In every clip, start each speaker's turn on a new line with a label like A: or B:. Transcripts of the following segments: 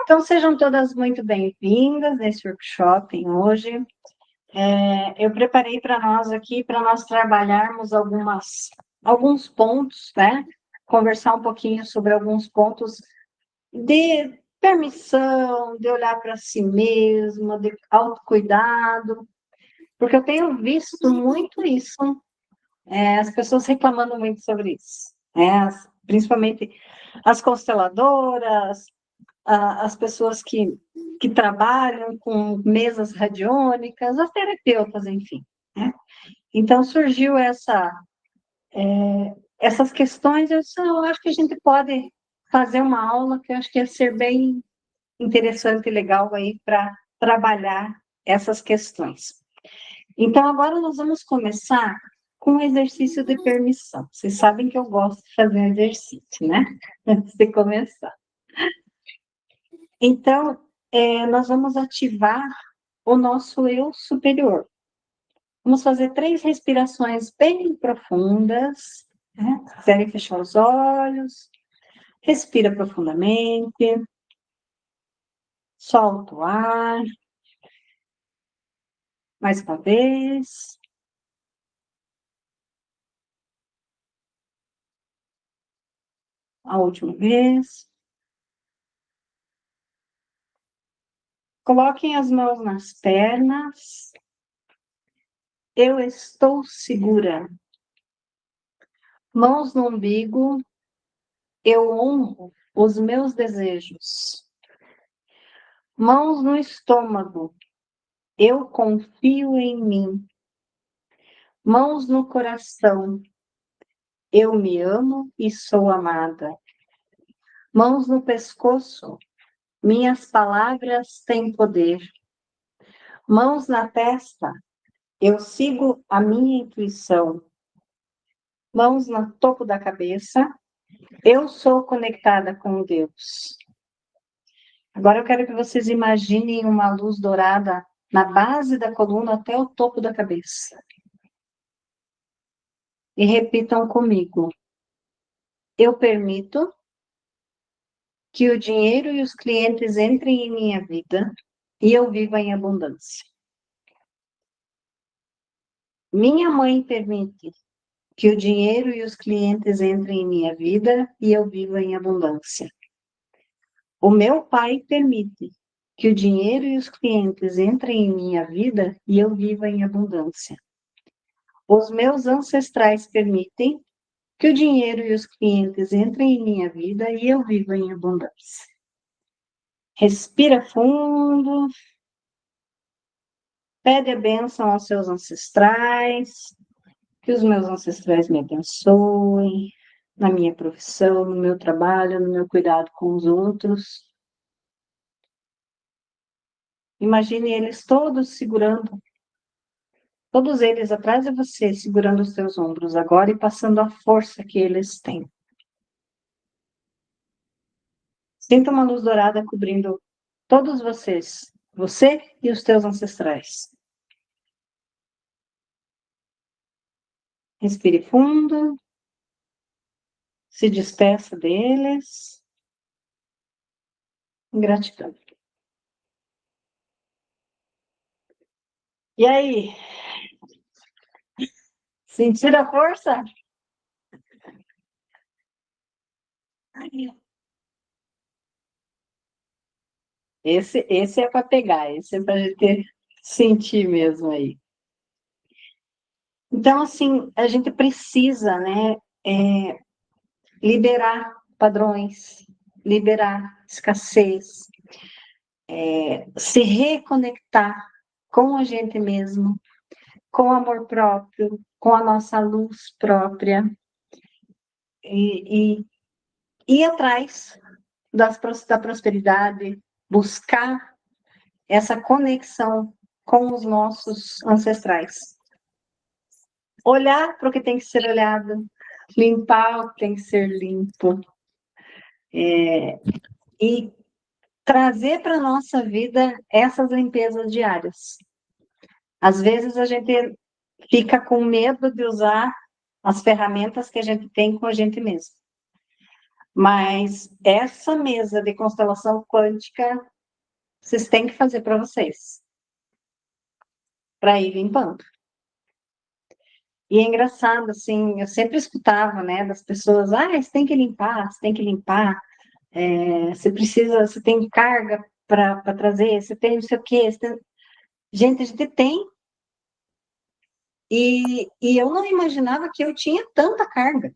A: Então, sejam todas muito bem-vindas nesse workshop hoje. Eu preparei para nós aqui, para nós trabalharmos alguns pontos, né? Conversar um pouquinho sobre alguns pontos de permissão, de olhar para si mesma, de autocuidado, porque eu tenho visto muito isso, as pessoas reclamando muito sobre isso, principalmente as consteladoras, as pessoas que trabalham com mesas radiônicas, as terapeutas, enfim, né? Então, surgiu essas questões, eu acho que a gente pode fazer uma aula que eu acho que ia ser bem interessante e legal aí para trabalhar essas questões. Então, agora nós vamos começar com o exercício de permissão. Vocês sabem que eu gosto de fazer um exercício, né? Antes de começar. Então, nós vamos ativar o nosso eu superior. Vamos fazer 3 respirações bem profundas, né? Se quiserem fechar os olhos, respira profundamente, solta o ar, mais uma vez. A última vez. Coloquem as mãos nas pernas. Eu estou segura. Mãos no umbigo. Eu honro os meus desejos. Mãos no estômago. Eu confio em mim. Mãos no coração. Eu me amo e sou amada. Mãos no pescoço. Minhas palavras têm poder. Mãos na testa. Eu sigo a minha intuição. Mãos no topo da cabeça. Eu sou conectada com Deus. Agora eu quero que vocês imaginem uma luz dourada na base da coluna até o topo da cabeça. E repitam comigo. Eu permito que o dinheiro e os clientes entrem em minha vida e eu viva em abundância. Minha mãe permite que o dinheiro e os clientes entrem em minha vida e eu viva em abundância. O meu pai permite que o dinheiro e os clientes entrem em minha vida e eu viva em abundância. Os meus ancestrais permitem que o dinheiro e os clientes entrem em minha vida e eu viva em abundância. Respira fundo. Pede a bênção aos seus ancestrais, que os meus ancestrais me abençoem na minha profissão, no meu trabalho, no meu cuidado com os outros. Imagine eles todos segurando, todos eles atrás de você, segurando os seus ombros agora e passando a força que eles têm. Sinta uma luz dourada cobrindo todos vocês, você e os teus ancestrais. Respire fundo, se despeça deles. Gratidão. E aí? Sentiram a força? Esse é para pegar, esse é para a gente sentir mesmo aí. Então, assim, a gente precisa, né, liberar padrões, liberar escassez, se reconectar com a gente mesmo, com o amor próprio, com a nossa luz própria, e ir atrás da prosperidade, buscar essa conexão com os nossos ancestrais. Olhar para o que tem que ser olhado, limpar o que tem que ser limpo, e trazer para a nossa vida essas limpezas diárias. Às vezes a gente fica com medo de usar as ferramentas que a gente tem com a gente mesmo. Mas essa mesa de constelação quântica, vocês têm que fazer para vocês, para ir limpando. E é engraçado, assim, eu sempre escutava, né, das pessoas, você tem que limpar, você tem que limpar, você precisa, você tem carga para trazer, você tem não sei o quê. Gente, a gente tem, e eu não imaginava que eu tinha tanta carga.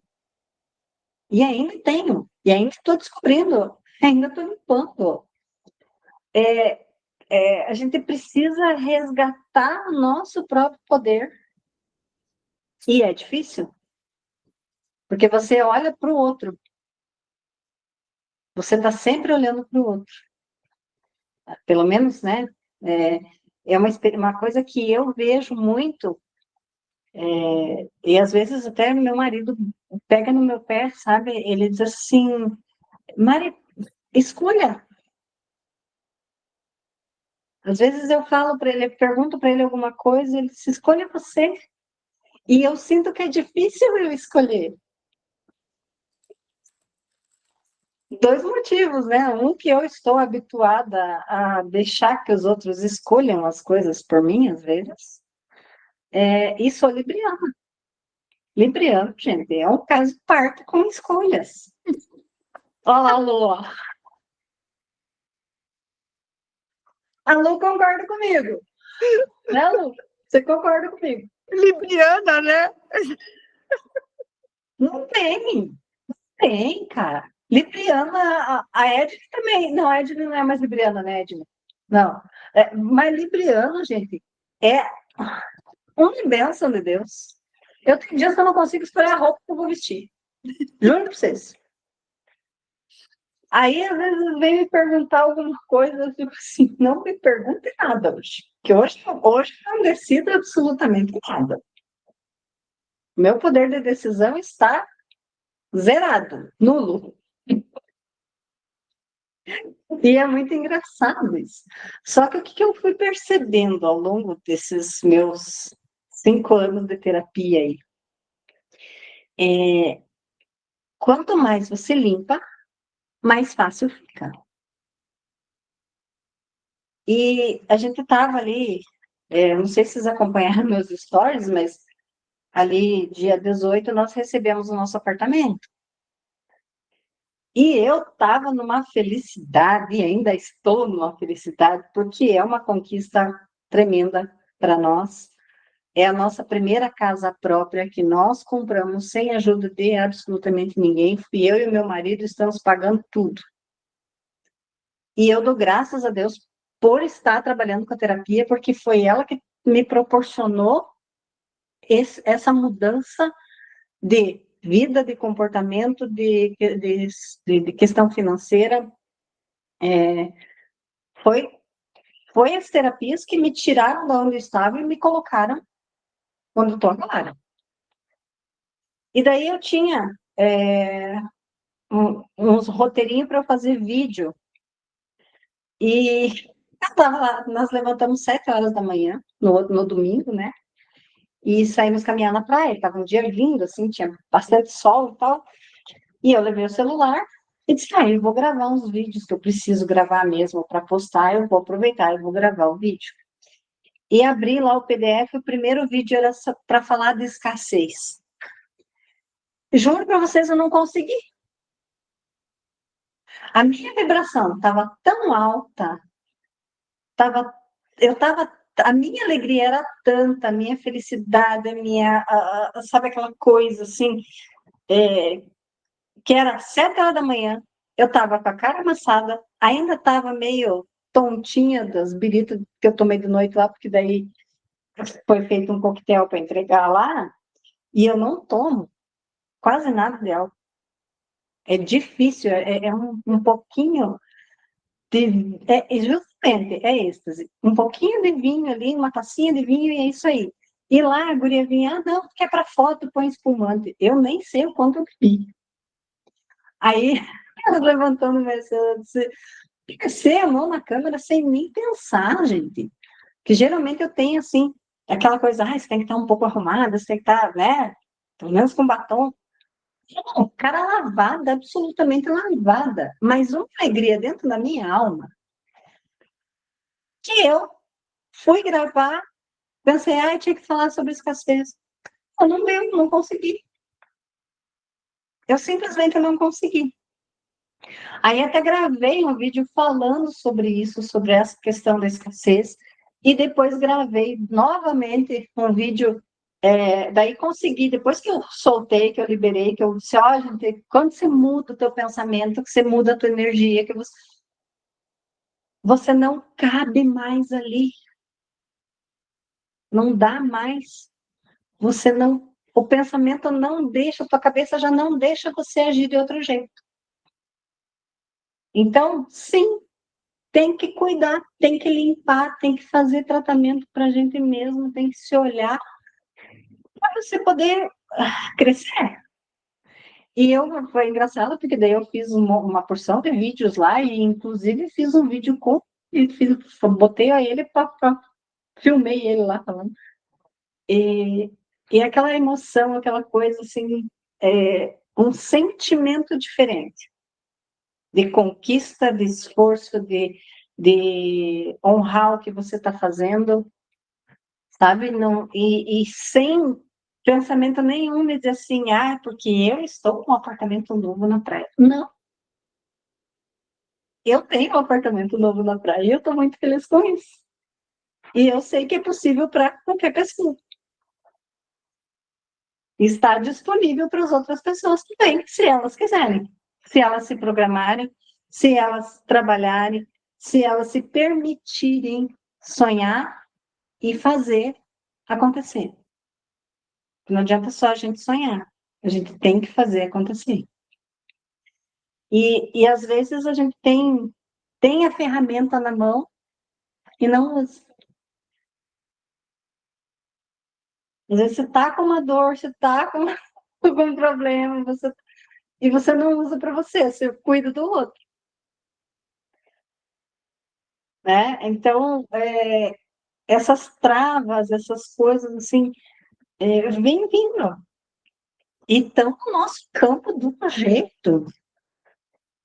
A: E ainda tenho, e ainda estou descobrindo, ainda estou limpando. A gente precisa resgatar o nosso próprio poder. E é difícil, porque você olha para o outro, você está sempre olhando para o outro. Pelo menos, né? É uma coisa que eu vejo muito, e às vezes até meu marido pega no meu pé, sabe? Ele diz assim, Mari, escolha. Às vezes eu falo para ele, pergunto para ele alguma coisa, ele diz, escolha você. E eu sinto que é difícil eu escolher. Dois motivos, né? Um, que eu estou habituada a deixar que os outros escolham as coisas por mim, às vezes. E sou libriana. Libriano, gente, é um caso parto com escolhas. Olha lá, Lu. A Lu concorda comigo. Né, Lu? Você concorda comigo?
B: Libriana, né?
A: Não tem. Tem, cara. Libriana, a Edna também. Não, a Edna não é mais libriana, né, Edna? Não. Mas libriano, gente, é uma bênção de Deus. Eu tenho dias que eu não consigo escolher a roupa que eu vou vestir. Juro pra vocês. Aí, às vezes, vem me perguntar alguma coisa, eu fico assim, não me pergunte nada hoje. Que hoje eu não decido absolutamente nada. Meu poder de decisão está zerado, nulo. E é muito engraçado isso. Só que o que eu fui percebendo ao longo desses meus 5 anos de terapia aí? Quanto mais você limpa, mais fácil fica. E a gente estava ali, não sei se vocês acompanharam meus stories, mas ali, dia 18, nós recebemos o nosso apartamento. E eu estava numa felicidade, e ainda estou numa felicidade, porque é uma conquista tremenda para nós. É a nossa primeira casa própria que nós compramos sem ajuda de absolutamente ninguém. Fui eu e meu marido estamos pagando tudo. E eu dou graças a Deus por estar trabalhando com a terapia, porque foi ela que me proporcionou essa mudança de vida, de comportamento, de questão financeira. Foi, foi as terapias que me tiraram de onde eu estava e me colocaram onde eu estou agora. E daí eu tinha uns roteirinhos para eu fazer vídeo. E eu tava lá, nós levantamos 7 horas da manhã, no domingo, né? E saímos caminhar na praia. Estava um dia lindo, assim, tinha bastante sol e tal. E eu levei o celular e disse, eu vou gravar uns vídeos que eu preciso gravar mesmo para postar, eu vou aproveitar, eu vou gravar o vídeo. E abri lá o PDF, o primeiro vídeo era para falar de escassez. Juro para vocês, eu não consegui. A minha vibração estava tão alta, tava, a minha alegria era tanta, a minha felicidade, sabe aquela coisa assim, que era 7 horas da manhã, eu estava com a cara amassada, ainda estava meio tontinha das biritas que eu tomei de noite lá, porque daí foi feito um coquetel para entregar lá, e eu não tomo quase nada de álcool. É difícil, é um pouquinho justamente, é êxtase. Um pouquinho de vinho ali, uma tacinha de vinho e é isso aí. E lá a guria vinha, não, porque é para foto, põe espumante. Eu nem sei o quanto eu bebi. Aí, ela levantando o meu celular, disse, você a mão na câmera sem nem pensar, gente. Que geralmente eu tenho, assim, aquela coisa, você tem que estar um pouco arrumada, você tem que estar, né, pelo menos com batom. Não, cara lavada, absolutamente lavada, mas uma alegria dentro da minha alma, que eu fui gravar, pensei, tinha que falar sobre escassez. Não deu, não consegui. Eu simplesmente não consegui. Aí até gravei um vídeo falando sobre isso, sobre essa questão da escassez, e depois gravei novamente um vídeo. Daí consegui, depois que eu soltei, que eu liberei, que eu disse, gente, quando você muda o teu pensamento, que você muda a tua energia, que você não cabe mais ali, não dá mais, você não, o pensamento não deixa, a tua cabeça já não deixa você agir de outro jeito. Então, sim, tem que cuidar, tem que limpar, tem que fazer tratamento para a gente mesmo, tem que se olhar para você poder crescer. E foi engraçado, porque daí eu fiz uma porção de vídeos lá, e inclusive fiz um vídeo com, e botei a ele filmei ele lá falando. E aquela emoção, aquela coisa assim, um sentimento diferente de conquista, de esforço, de honrar o que você está fazendo, sabe? Não, e sem pensamento nenhum de dizer assim, porque eu estou com um apartamento novo na praia. Não, eu tenho um apartamento novo na praia e eu estou muito feliz com isso. E eu sei que é possível para qualquer pessoa. Está disponível para as outras pessoas também, se elas quiserem. Se elas se programarem, se elas trabalharem, se elas se permitirem sonhar e fazer acontecer. Não adianta só a gente sonhar, a gente tem que fazer acontecer. E às vezes a gente tem a ferramenta na mão e não usa. Às vezes você está com uma dor, você está com algum problema, e você não usa para você cuida do outro. Né? Então, essas travas, essas coisas assim, vêm vindo. E estão no nosso campo do jeito,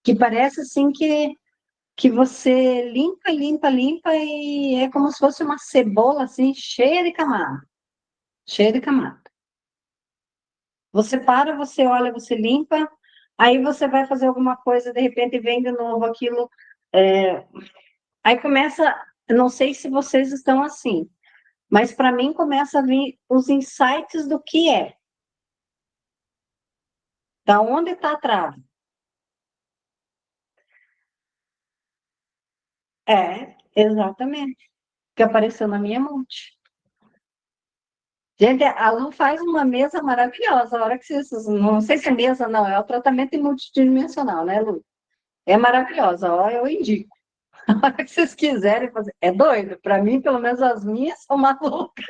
A: que parece assim que você limpa, limpa, limpa, e é como se fosse uma cebola assim, cheia de camada. Cheia de camada. Você para, você olha, você limpa, aí você vai fazer alguma coisa, de repente vem de novo aquilo. Aí começa, não sei se vocês estão assim, mas para mim começa a vir os insights do que é. Da onde está a trave? Exatamente. Que apareceu na minha mente. Gente, a Lu faz uma mesa maravilhosa. A hora que vocês. Não sei se é mesa, não, é o tratamento multidimensional, né, Lu? É maravilhosa, ó, eu indico. A hora que vocês quiserem fazer. É doido. Para mim, pelo menos as minhas são malucas.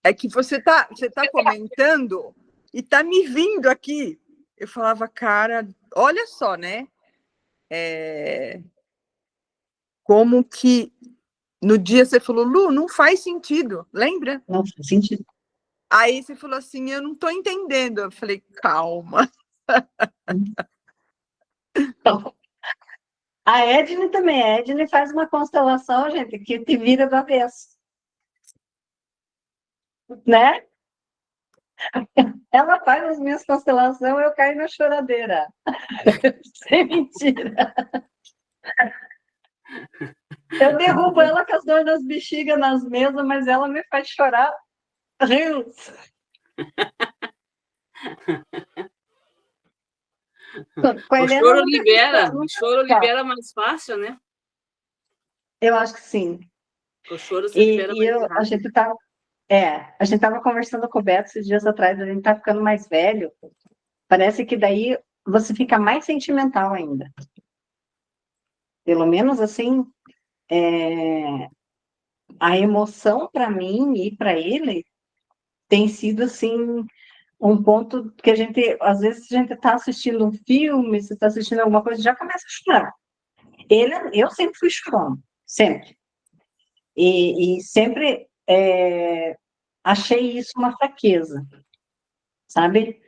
B: É que você tá comentando e tá me vindo aqui. Eu falava, cara, olha só, né? Como que no dia você falou, Lu, não faz sentido, lembra?
A: Não faz sentido.
B: Aí você falou assim, eu não tô entendendo. Eu falei, calma.
A: Então, a Edne também. A Edne faz uma constelação, gente, que te vira do avesso. Né? Ela faz as minhas constelações, eu caio na choradeira. Sem mentira. Eu derrubo ela com as dores nas bexigas nas mesas, mas ela me faz chorar rios.
C: O choro libera mais fácil, né?
A: Eu acho que sim.
C: O choro se libera mais
A: a
C: rápido.
A: gente estava conversando com o Beto esses dias atrás, a gente está ficando mais velho. Parece que daí você fica mais sentimental ainda. Pelo menos assim, a emoção para mim e para ele tem sido assim um ponto que a gente, às vezes, a gente está assistindo um filme, você está assistindo alguma coisa, já começa a chorar. Eu sempre fui chorona, sempre. E sempre achei isso uma fraqueza, sabe?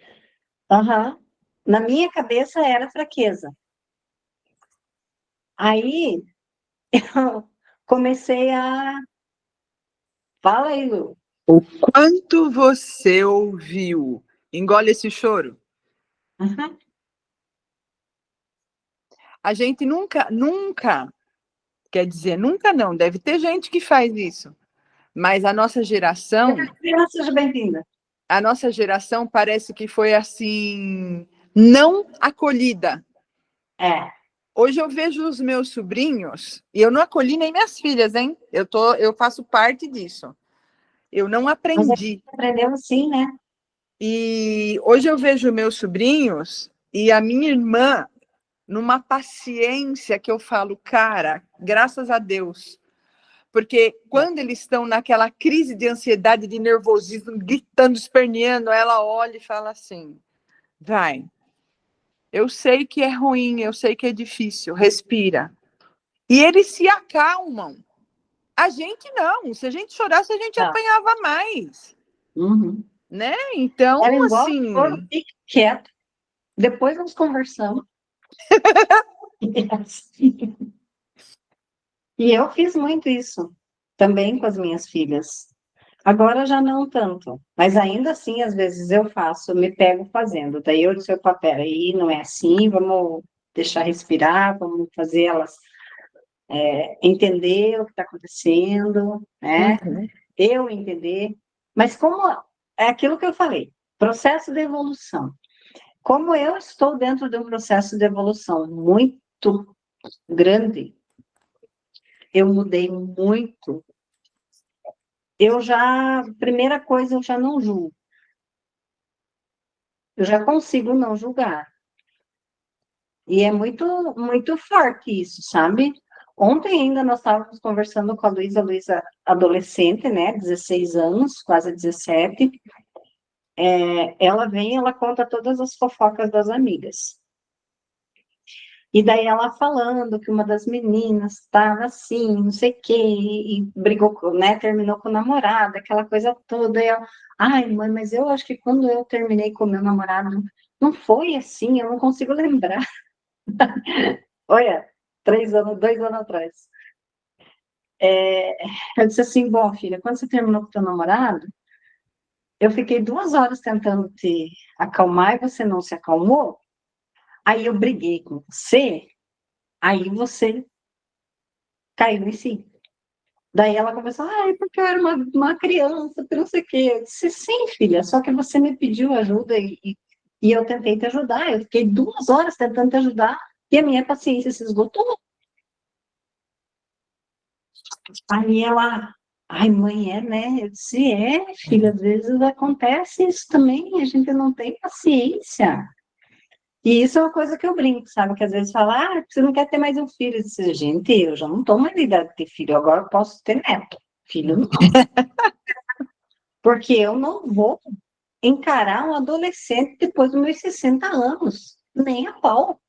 A: Aham. na minha cabeça era fraqueza. Aí, eu comecei a... Fala aí, Lu.
B: O quanto você ouviu? Engole esse choro.
A: Uhum.
B: A gente nunca, quer dizer, nunca não, deve ter gente que faz isso. Mas a nossa geração...
A: Seja bem-vinda.
B: A nossa geração parece que foi assim, não acolhida. Hoje eu vejo os meus sobrinhos, e eu não acolhi nem minhas filhas, hein? Eu faço parte disso. Eu não aprendi.
A: Mas a gente aprendeu assim, né?
B: E hoje eu vejo meus sobrinhos e a minha irmã numa paciência que eu falo, cara, graças a Deus. Porque quando eles estão naquela crise de ansiedade, de nervosismo, gritando, esperneando, ela olha e fala assim, vai, eu sei que é ruim, eu sei que é difícil, respira. E eles se acalmam. A gente não, se a gente chorasse, a gente apanhava mais.
A: Uhum.
B: Né? Então,
A: ela
B: assim...
A: Fique quieto, depois nós conversamos. E eu fiz muito isso, também com as minhas filhas. Agora já não tanto, mas ainda assim, às vezes eu faço, me pego fazendo. Daí eu disse, opa, peraí, não é assim, vamos deixar respirar, vamos fazer elas entender o que está acontecendo, né?
B: Uhum.
A: Eu entender. Mas como é aquilo que eu falei, processo de evolução. Como eu estou dentro de um processo de evolução muito grande, eu mudei muito. Primeira coisa, eu já não julgo. Eu já consigo não julgar. E é muito, muito forte isso, sabe? Ontem ainda nós estávamos conversando com a Luísa adolescente, né? 16 anos, quase 17. Ela vem, ela conta todas as fofocas das amigas. E daí ela falando que uma das meninas estava assim, não sei o quê, e brigou, né? Terminou com o namorado, aquela coisa toda. E eu, ai, mãe, mas eu acho que quando eu terminei com o meu namorado, não foi assim, eu não consigo lembrar. Olha, 2 anos atrás. Eu disse assim, bom, filha, quando você terminou com o teu namorado, eu fiquei 2 horas tentando te acalmar e você não se acalmou. Aí eu briguei com você, aí você caiu em si. Daí ela começou, ai, porque eu era uma criança, porque não sei o quê. Eu disse, sim, filha, só que você me pediu ajuda e eu tentei te ajudar. Eu fiquei 2 horas tentando te ajudar e a minha paciência se esgotou. Aí ela, ai, mãe, né? Eu disse, filha, às vezes acontece isso também, a gente não tem paciência. E isso é uma coisa que eu brinco, sabe? Que às vezes fala, você não quer ter mais um filho. Eu disse, gente, eu já não estou mais de idade de ter filho, agora eu posso ter neto. Filho não. Porque eu não vou encarar um adolescente depois dos meus 60 anos, nem a pau.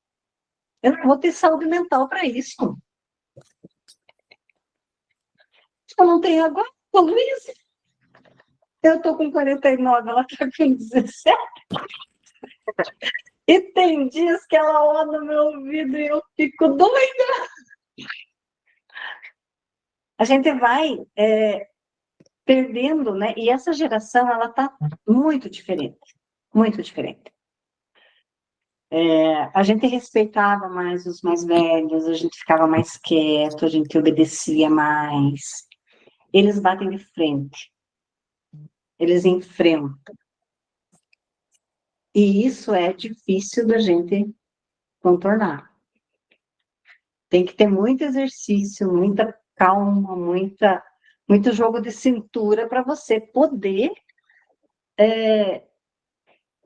A: Eu não vou ter saúde mental para isso. Eu não tenho agora, Luísa. Eu estou com 49, ela está com 17. E tem dias que ela olha no meu ouvido e eu fico doida. A gente vai perdendo, né? E essa geração, ela está muito diferente. Muito diferente. A gente respeitava mais os mais velhos, a gente ficava mais quieto, a gente obedecia mais. Eles batem de frente. Eles enfrentam. E isso é difícil da gente contornar. Tem que ter muito exercício, muita calma, muito jogo de cintura para você poder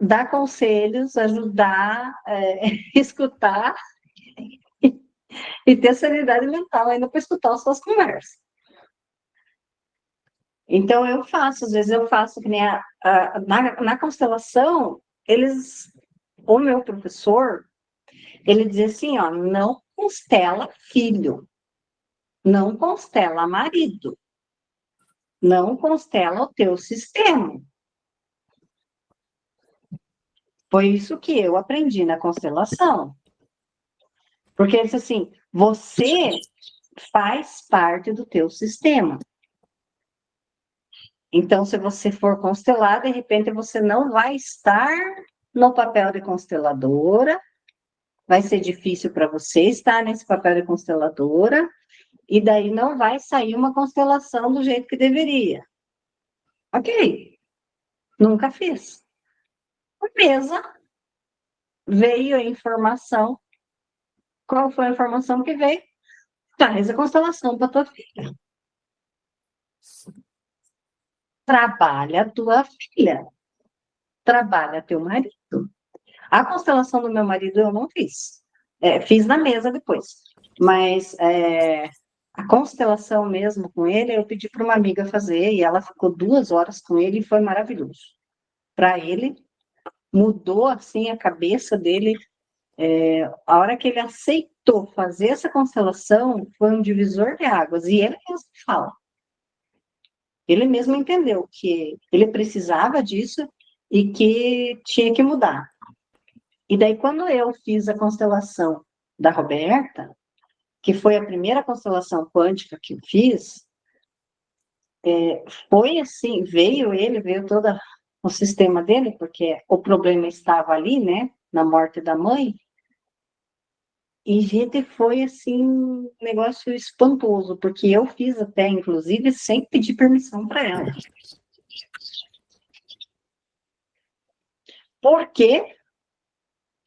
A: dar conselhos, ajudar, escutar e ter sanidade mental ainda para escutar as suas conversas. Então, às vezes eu faço, que nem na constelação, o meu professor, ele dizia assim, ó, não constela filho, não constela marido, não constela o teu sistema. Foi isso que eu aprendi na constelação. Porque ele disse assim, você faz parte do teu sistema. Então, se você for constelar, de repente você não vai estar no papel de consteladora, vai ser difícil para você estar nesse papel de consteladora, e daí não vai sair uma constelação do jeito que deveria. Ok, nunca fiz. Por mesa, veio a informação. Qual foi a informação que veio? Faz a constelação para tua filha. Trabalha a tua filha. Trabalha teu marido. A constelação do meu marido eu não fiz. Fiz na mesa depois. Mas a constelação mesmo com ele, eu pedi para uma amiga fazer e ela ficou 2 horas com ele e foi maravilhoso. Para ele, mudou assim a cabeça dele. A hora que ele aceitou fazer essa constelação, foi um divisor de águas. E ele mesmo fala. Ele mesmo entendeu que ele precisava disso e que tinha que mudar. E daí, quando eu fiz a constelação da Roberta, que foi a primeira constelação quântica que eu fiz, foi assim, veio todo o sistema dele, porque o problema estava ali, né, na morte da mãe, e gente, foi assim, um negócio espantoso, porque eu fiz até, inclusive, sem pedir permissão para ela. Porque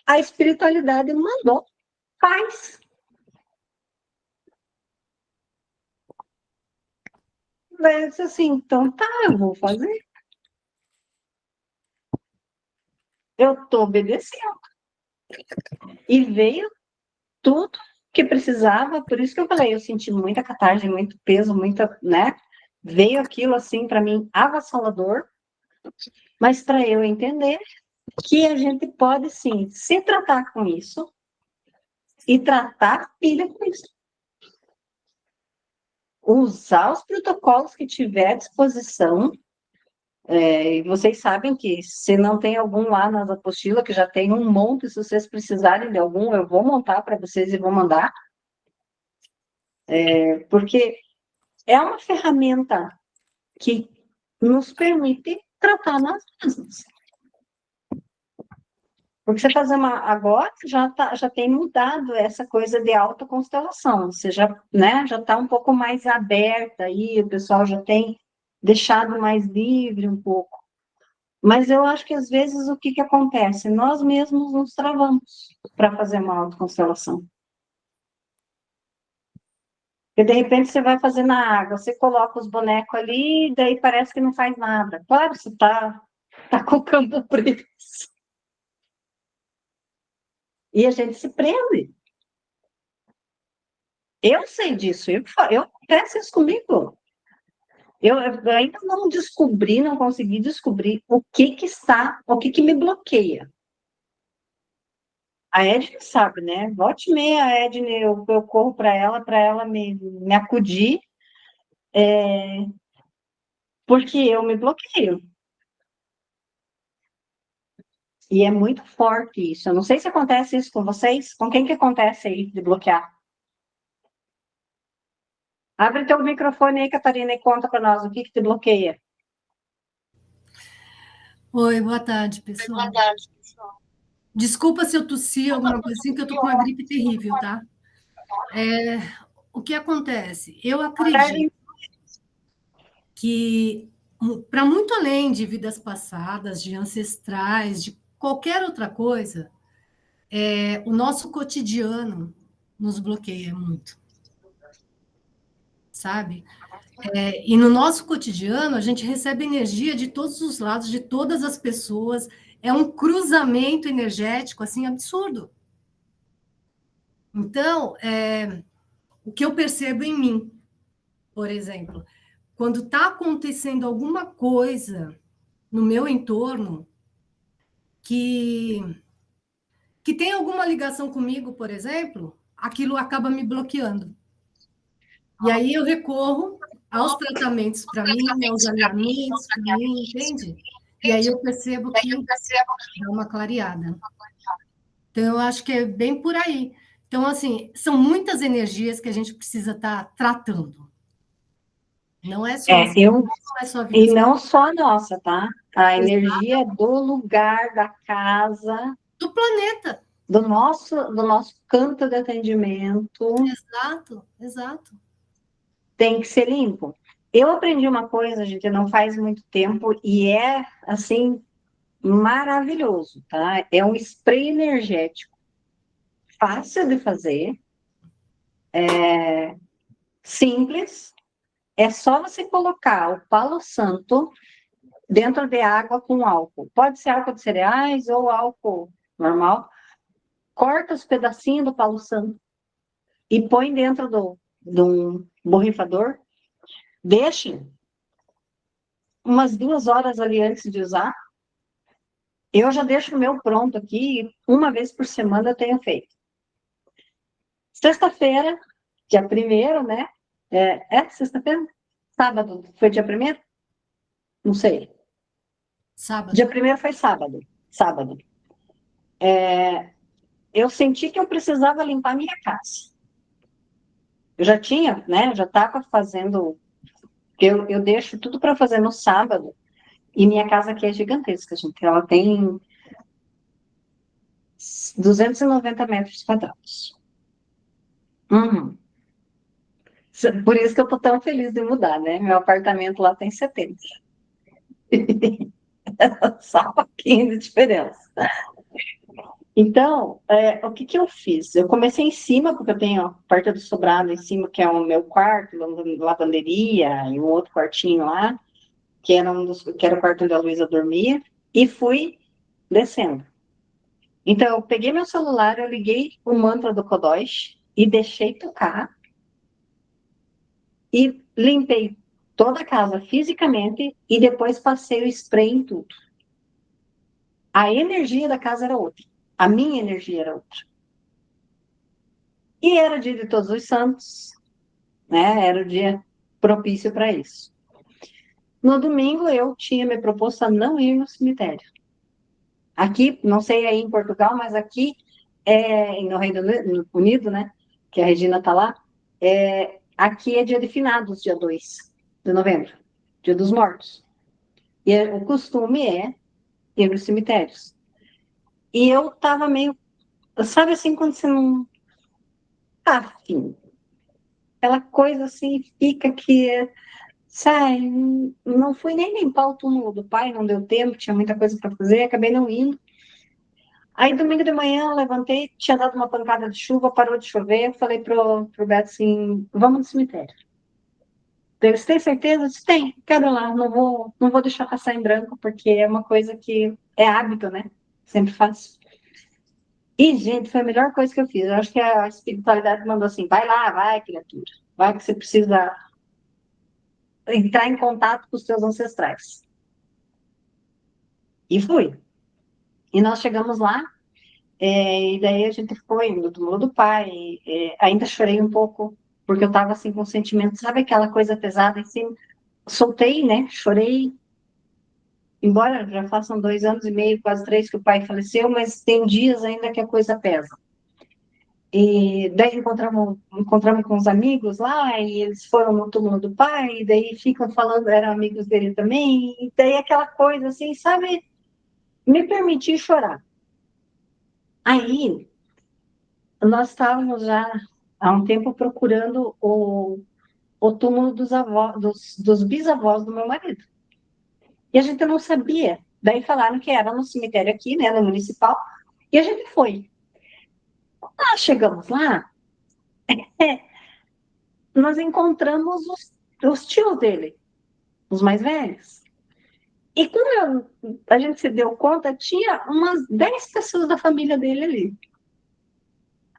A: a espiritualidade mandou, faz. Daí disse assim, então tá, eu vou fazer. Eu estou obedecendo. E veio tudo que precisava, por isso que eu falei, eu senti muita catarse, muito peso, muita, né? Veio aquilo assim para mim avassalador, mas para eu entender que a gente pode sim se tratar com isso e tratar a filha com isso. Usar os protocolos que tiver à disposição. E vocês sabem que se não tem algum lá nas apostilas, que já tem um monte, se vocês precisarem de algum, eu vou montar para vocês e vou mandar. Porque é uma ferramenta que nos permite tratar nós mesmos. Porque você fazer agora já tem mudado essa coisa de autoconstelação. Você já está um pouco mais aberta aí, o pessoal já tem deixado mais livre um pouco. Mas eu acho que às vezes o que acontece? Nós mesmos nos travamos para fazer uma autoconstelação. Porque de repente você vai fazer na água, você coloca os bonecos ali, e daí parece que não faz nada. Claro, você tá com o campo preso. E a gente se prende. Eu sei disso, eu acontece isso comigo. Eu ainda não descobri, não consegui descobrir o que me bloqueia. A Edna sabe, né? Volte e meia, a Edna, eu corro para ela me acudir, porque eu me bloqueio. E é muito forte isso. Eu não sei se acontece isso com vocês. Com quem que acontece aí de bloquear? Abre teu microfone aí, Catarina, e conta para nós o que te bloqueia.
D: Oi, boa tarde, pessoal.
A: Boa tarde, pessoal.
D: Desculpa se eu tossi alguma coisa assim, que eu tô com uma gripe terrível, tá? O que acontece? Eu acredito que, para muito além de vidas passadas, de ancestrais, de qualquer outra coisa, o nosso cotidiano nos bloqueia muito, sabe? E no nosso cotidiano, a gente recebe energia de todos os lados, de todas as pessoas. É um cruzamento energético, assim, absurdo. Então, o que eu percebo em mim, por exemplo, quando está acontecendo alguma coisa no meu entorno que tem alguma ligação comigo, por exemplo, aquilo acaba me bloqueando. E aí eu recorro aos tratamentos para mim, aos alinhamentos para mim, entende? E aí eu percebo que dá uma clareada. Então, eu acho que é bem por aí. Então, assim, são muitas energias que a gente precisa estar tratando. Não é só
A: não
D: é só a vida.
A: E não só a nossa, tá? A energia do lugar, da casa,
D: do planeta.
A: do nosso canto de atendimento.
D: Exato.
A: Tem que ser limpo. Eu aprendi uma coisa, gente, não faz muito tempo, e é, assim, maravilhoso, tá? É um spray energético, fácil de fazer, simples, é só você colocar o Palo Santo dentro de água com álcool. Pode ser álcool de cereais ou álcool normal. Corta os pedacinhos do Palo Santo e põe dentro de um borrifador. Deixe umas 2 horas ali antes de usar. Eu já deixo o meu pronto aqui, uma vez por semana eu tenho feito. Sexta-feira, dia 1º, né? Sexta-feira? Sábado, foi dia 1º? Não sei.
D: Sábado.
A: Dia 1º foi sábado. Eu senti que eu precisava limpar minha casa. Eu já tinha, né? Já estava fazendo. Eu deixo tudo para fazer no sábado. E minha casa aqui é gigantesca, gente. Ela tem 290 metros quadrados. Uhum. Por isso que eu tô tão feliz de mudar, né? Meu apartamento lá tem 70. Só um pouquinho de diferença. Então, o que eu fiz? Eu comecei em cima, porque eu tenho a parte do sobrado em cima, que é o meu quarto, lavanderia, e um outro quartinho lá, que era o quarto onde a Luísa dormia, e fui descendo. Então, eu peguei meu celular, eu liguei o mantra do Kodosh e deixei tocar, e limpei toda a casa fisicamente, e depois passei o spray em tudo. A energia da casa era outra, a minha energia era outra. E era o dia de Todos os Santos, né? Era o dia propício para isso. No domingo, eu tinha me proposto a não ir no cemitério. Aqui, não sei aí em Portugal, mas aqui, no Reino Unido, né? Que a Regina está lá, aqui é dia de finados, dia 2 de novembro, dia dos mortos. E o costume é ir nos cemitérios. E eu estava meio, sabe assim, quando você não. Afim. Aquela coisa assim, fica que. Sai, não fui nem limpar o túmulo do pai, não deu tempo, tinha muita coisa para fazer, acabei não indo. Aí, domingo de manhã, eu levantei, tinha dado uma pancada de chuva, parou de chover, eu falei pro Beto assim, vamos no cemitério. Você tem certeza? Eu disse, tem, quero ir lá, não vou deixar passar em branco, porque é uma coisa que é hábito, né? Sempre faço. E, gente, foi a melhor coisa que eu fiz. Eu acho que a espiritualidade mandou assim, vai lá, vai, criatura. Vai que você precisa entrar em contato com os seus ancestrais. E fui. E nós chegamos lá, e daí a gente foi no túmulo do pai, ainda chorei um pouco, porque eu estava assim com sentimento, sabe aquela coisa pesada, assim, soltei, né, chorei, embora já façam 2 anos e meio, quase 3 que o pai faleceu, mas tem dias ainda que a coisa pesa. E daí encontramos com os amigos lá, e eles foram no túmulo do pai, e daí ficam falando, eram amigos dele também, e daí aquela coisa assim, sabe, me permitir chorar. Aí, nós estávamos já há um tempo procurando o túmulo dos bisavós do meu marido. E a gente não sabia. Daí falaram que era no cemitério aqui, né, no municipal, e a gente foi. Nós chegamos lá, nós encontramos os tios dele, os mais velhos. E quando a gente se deu conta, tinha umas 10 pessoas da família dele ali.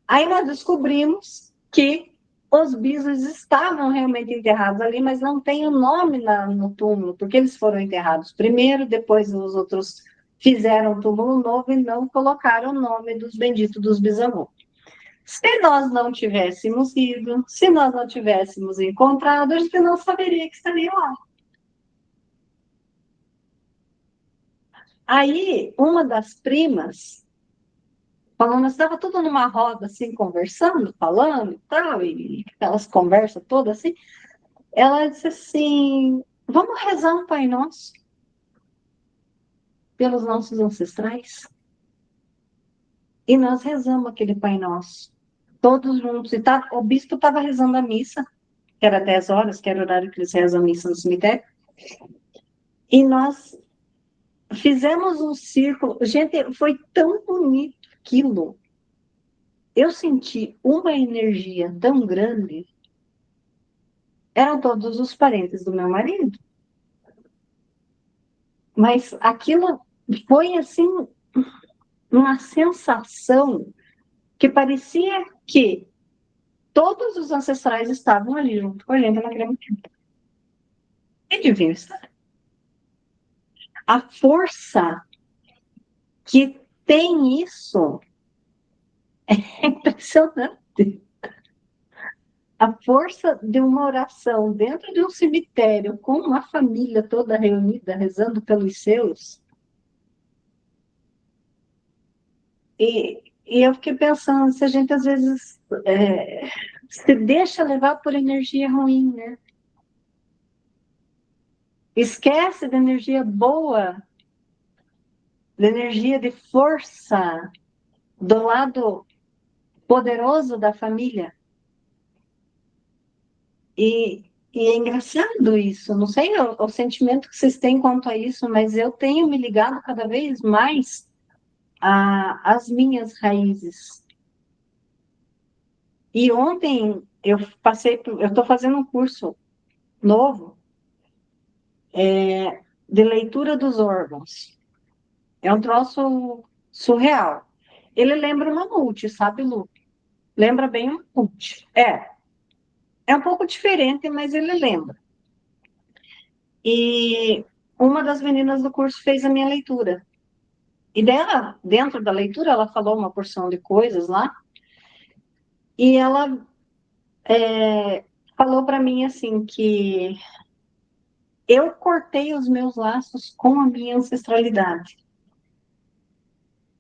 A: Aí nós descobrimos que os bisos estavam realmente enterrados ali, mas não tem o nome no túmulo, porque eles foram enterrados primeiro, depois os outros fizeram um túmulo novo e não colocaram o nome dos benditos dos bisavós. Se nós não tivéssemos ido, se nós não tivéssemos encontrado, a gente não saberia que estaria lá. Aí, uma das primas, falando, estava tudo numa roda, assim, conversando, falando e tal, e aquelas conversas todas assim, ela disse assim, vamos rezar um Pai Nosso pelos nossos ancestrais? E nós rezamos aquele Pai Nosso, todos juntos. E o bispo estava rezando a missa, que era 10 horas, que era o horário que eles rezam a missa no cemitério. E nós fizemos um círculo. Gente, foi tão bonito aquilo. Eu senti uma energia tão grande. Eram todos os parentes do meu marido. Mas aquilo foi, assim, uma sensação que parecia que todos os ancestrais estavam ali junto com a gente naquele momento. E deviam estar. A força que tem isso é impressionante. A força de uma oração dentro de um cemitério, com uma família toda reunida, rezando pelos seus. E eu fiquei pensando, se a gente às vezes se deixa levar por energia ruim, né? Esquece da energia boa, da energia de força, do lado poderoso da família. E é engraçado isso, não sei o sentimento que vocês têm quanto a isso, mas eu tenho me ligado cada vez mais às minhas raízes. E ontem eu estou fazendo um curso novo de leitura dos órgãos. É um troço surreal. Ele lembra uma multi, sabe, Lu? Lembra bem uma multi. É um pouco diferente, mas ele lembra. E uma das meninas do curso fez a minha leitura. E dela, dentro da leitura, ela falou uma porção de coisas lá. E ela falou para mim assim que eu cortei os meus laços com a minha ancestralidade.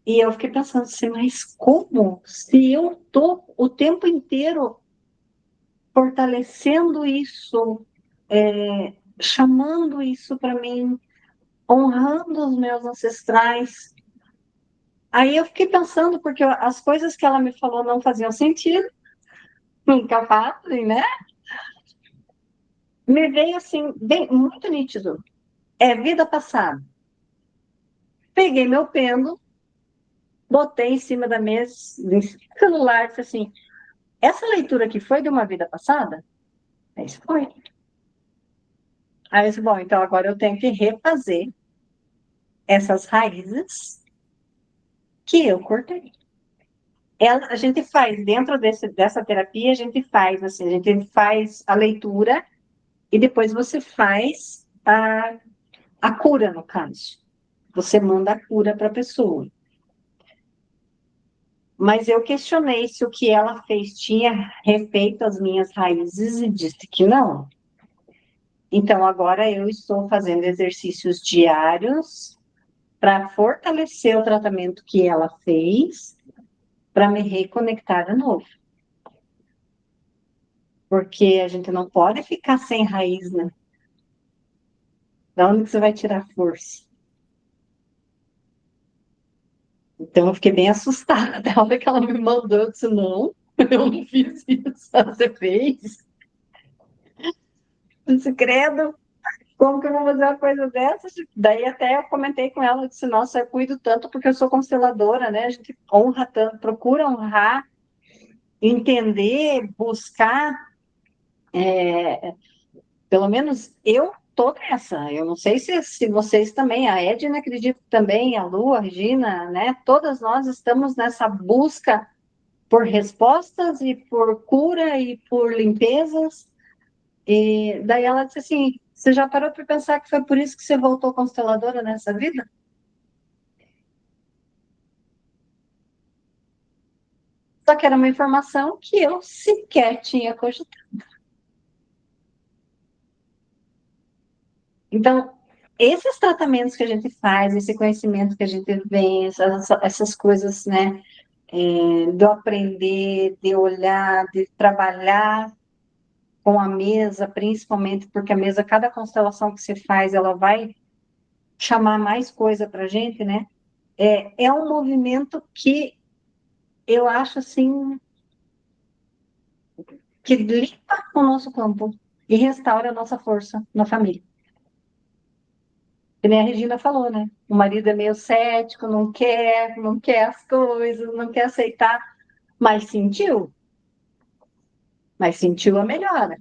A: E eu fiquei pensando assim, mas como? Se eu estou o tempo inteiro fortalecendo isso, chamando isso para mim, honrando os meus ancestrais. Aí eu fiquei pensando, porque as coisas que ela me falou não faziam sentido, incapaz, né? Me veio assim, bem, muito nítido. É vida passada. Peguei meu pêndulo, botei em cima da mesa, no celular, disse assim, essa leitura aqui foi de uma vida passada? Isso foi. Aí eu disse, bom, então agora eu tenho que refazer essas raízes que eu cortei. A gente faz, dentro dessa terapia, a gente faz assim, a gente faz a leitura e depois você faz a cura, no caso. Você manda a cura para a pessoa. Mas eu questionei se o que ela fez tinha refeito as minhas raízes e disse que não. Então, agora eu estou fazendo exercícios diários para fortalecer o tratamento que ela fez, para me reconectar de novo. Porque a gente não pode ficar sem raiz, né? Da onde você vai tirar força? Então, eu fiquei bem assustada. Até a hora que ela me mandou, eu disse, não, eu não fiz isso. Você fez? Eu disse, credo, como que eu vou fazer uma coisa dessas? Daí até eu comentei com ela, eu disse, nossa, eu cuido tanto porque eu sou consteladora, né? A gente honra tanto, procura honrar, entender, buscar. Pelo menos eu tô nessa. Eu não sei se vocês também, a Edna acredito também, a Lu, a Regina, né? Todas nós estamos nessa busca por respostas e por cura e por limpezas. E daí ela disse assim, você já parou para pensar que foi por isso que você voltou consteladora nessa vida? Só que era uma informação que eu sequer tinha cogitado. Então, esses tratamentos que a gente faz, esse conhecimento que a gente vê, essas coisas, né, de eu aprender, de olhar, de trabalhar com a mesa, principalmente porque a mesa, cada constelação que você faz, ela vai chamar mais coisa para a gente, né? É um movimento que eu acho, assim, que limpa o nosso campo e restaura a nossa força na família. Que nem a Regina falou, né? O marido é meio cético, não quer as coisas, não quer aceitar, mas sentiu a melhora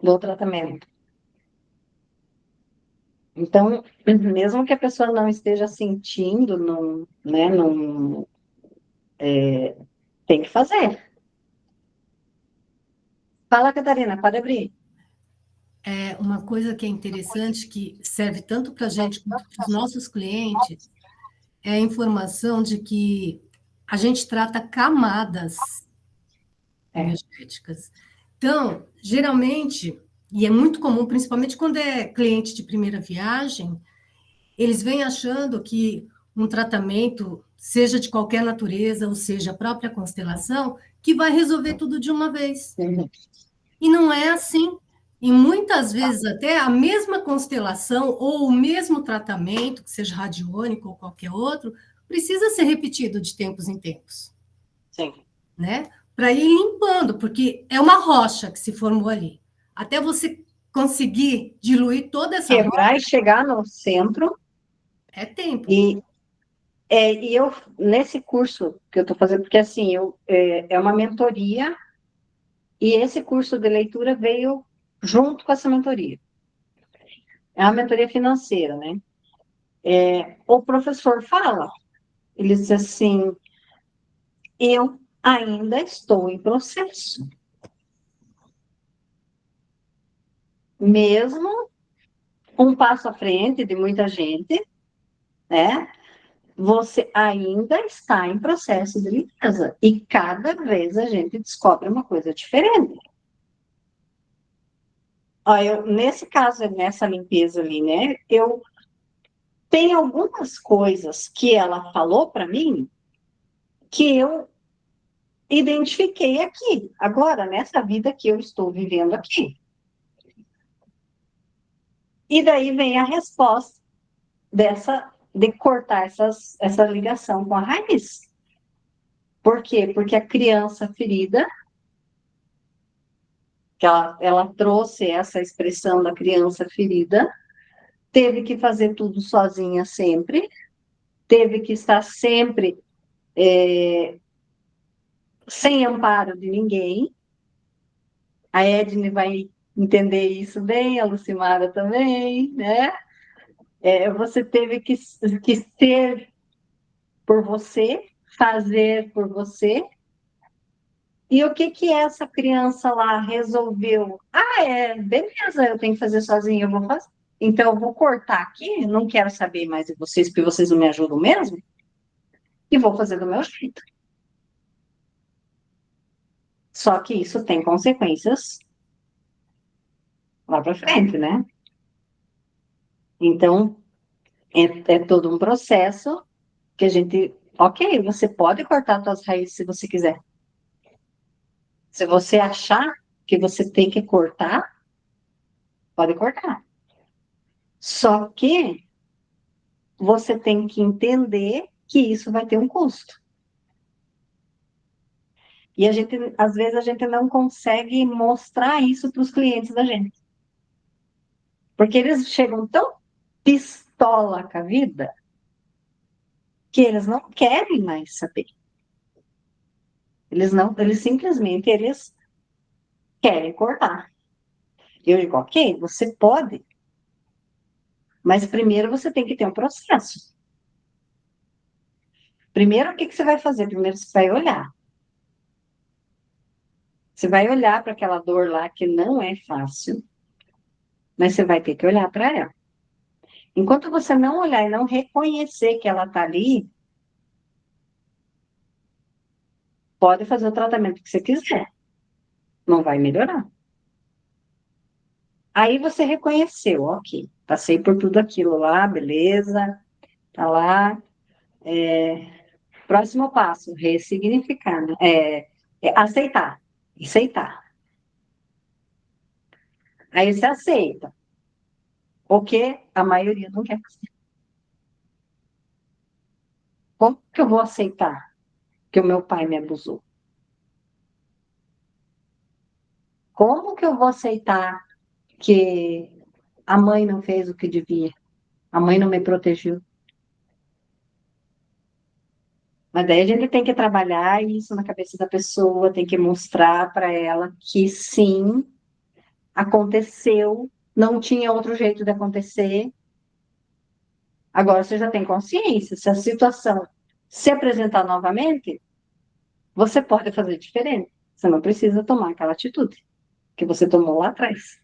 A: do tratamento. Então, mesmo que a pessoa não esteja sentindo, não, né, não, tem que fazer. Fala, Catarina, pode abrir.
D: Uma coisa que é interessante, que serve tanto para a gente quanto para os nossos clientes, é a informação de que a gente trata camadas energéticas. Então, geralmente, e é muito comum, principalmente quando é cliente de primeira viagem, eles vêm achando que um tratamento, seja de qualquer natureza, ou seja, a própria constelação, que vai resolver tudo de uma vez. E não é assim. E muitas vezes até a mesma constelação ou o mesmo tratamento, que seja radiônico ou qualquer outro, precisa ser repetido de tempos em tempos.
A: Sim.
D: Né? Para ir limpando, porque é uma rocha que se formou ali. Até você conseguir diluir toda essa
A: Quebrar e chegar no centro.
D: É tempo.
A: E eu, nesse curso que eu estou fazendo, porque assim, é uma mentoria, e esse curso de leitura veio junto com essa mentoria. É uma mentoria financeira, né? O professor fala, ele diz assim, eu ainda estou em processo. Mesmo um passo à frente de muita gente, né? Você ainda está em processo de limpeza. E cada vez a gente descobre uma coisa diferente. Nesse caso, nessa limpeza ali, né? Eu tenho algumas coisas que ela falou para mim que eu identifiquei aqui, agora, nessa vida que eu estou vivendo aqui. E daí vem a resposta de cortar essa ligação com a raiz. Por quê? Porque a criança ferida, que ela trouxe essa expressão da criança ferida, teve que fazer tudo sozinha sempre, teve que estar sempre sem amparo de ninguém. A Edne vai entender isso bem, a Lucimara também, né? Você teve que ser por você, fazer por você. E o que essa criança lá resolveu? Beleza, eu tenho que fazer sozinha, eu vou fazer. Então, eu vou cortar aqui, não quero saber mais de vocês, porque vocês não me ajudam mesmo, e vou fazer do meu jeito. Só que isso tem consequências lá para frente, né? Então, é todo um processo que a gente... Ok, você pode cortar suas raízes se você quiser. Se você achar que você tem que cortar, pode cortar. Só que você tem que entender que isso vai ter um custo. E às vezes, a gente não consegue mostrar isso para os clientes da gente. Porque eles chegam tão pistola com a vida que eles não querem mais saber. Eles simplesmente querem cortar. Eu digo, ok, você pode, mas primeiro você tem que ter um processo. Primeiro, o que você vai fazer? Primeiro, você vai olhar. Você vai olhar para aquela dor lá que não é fácil, mas você vai ter que olhar para ela. Enquanto você não olhar e não reconhecer que ela está ali, pode fazer o tratamento que você quiser. Não vai melhorar. Aí você reconheceu, ok, passei por tudo aquilo lá, beleza, tá lá. Próximo passo, ressignificar, né? Aceitar, aceitar. Aí você aceita, porque a maioria não quer. Como que eu vou aceitar que o meu pai me abusou? Como que eu vou aceitar que a mãe não fez o que devia? A mãe não me protegeu? Mas daí a gente tem que trabalhar isso na cabeça da pessoa, tem que mostrar para ela que sim, aconteceu, não tinha outro jeito de acontecer. Agora você já tem consciência, se a situação se apresentar novamente, você pode fazer diferente. Você não precisa tomar aquela atitude que você tomou lá atrás.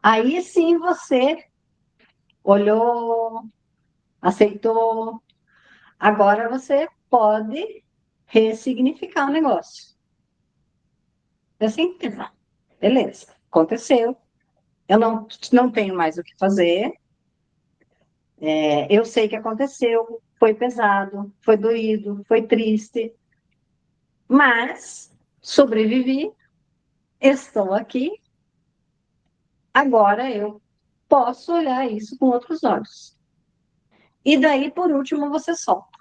A: Aí sim você olhou, aceitou. Agora você pode ressignificar o negócio. Assim, beleza, aconteceu. Eu não tenho mais o que fazer. Eu sei que aconteceu, foi pesado, foi doído, foi triste, mas sobrevivi, estou aqui. Agora eu posso olhar isso com outros olhos. E daí, por último, você solta.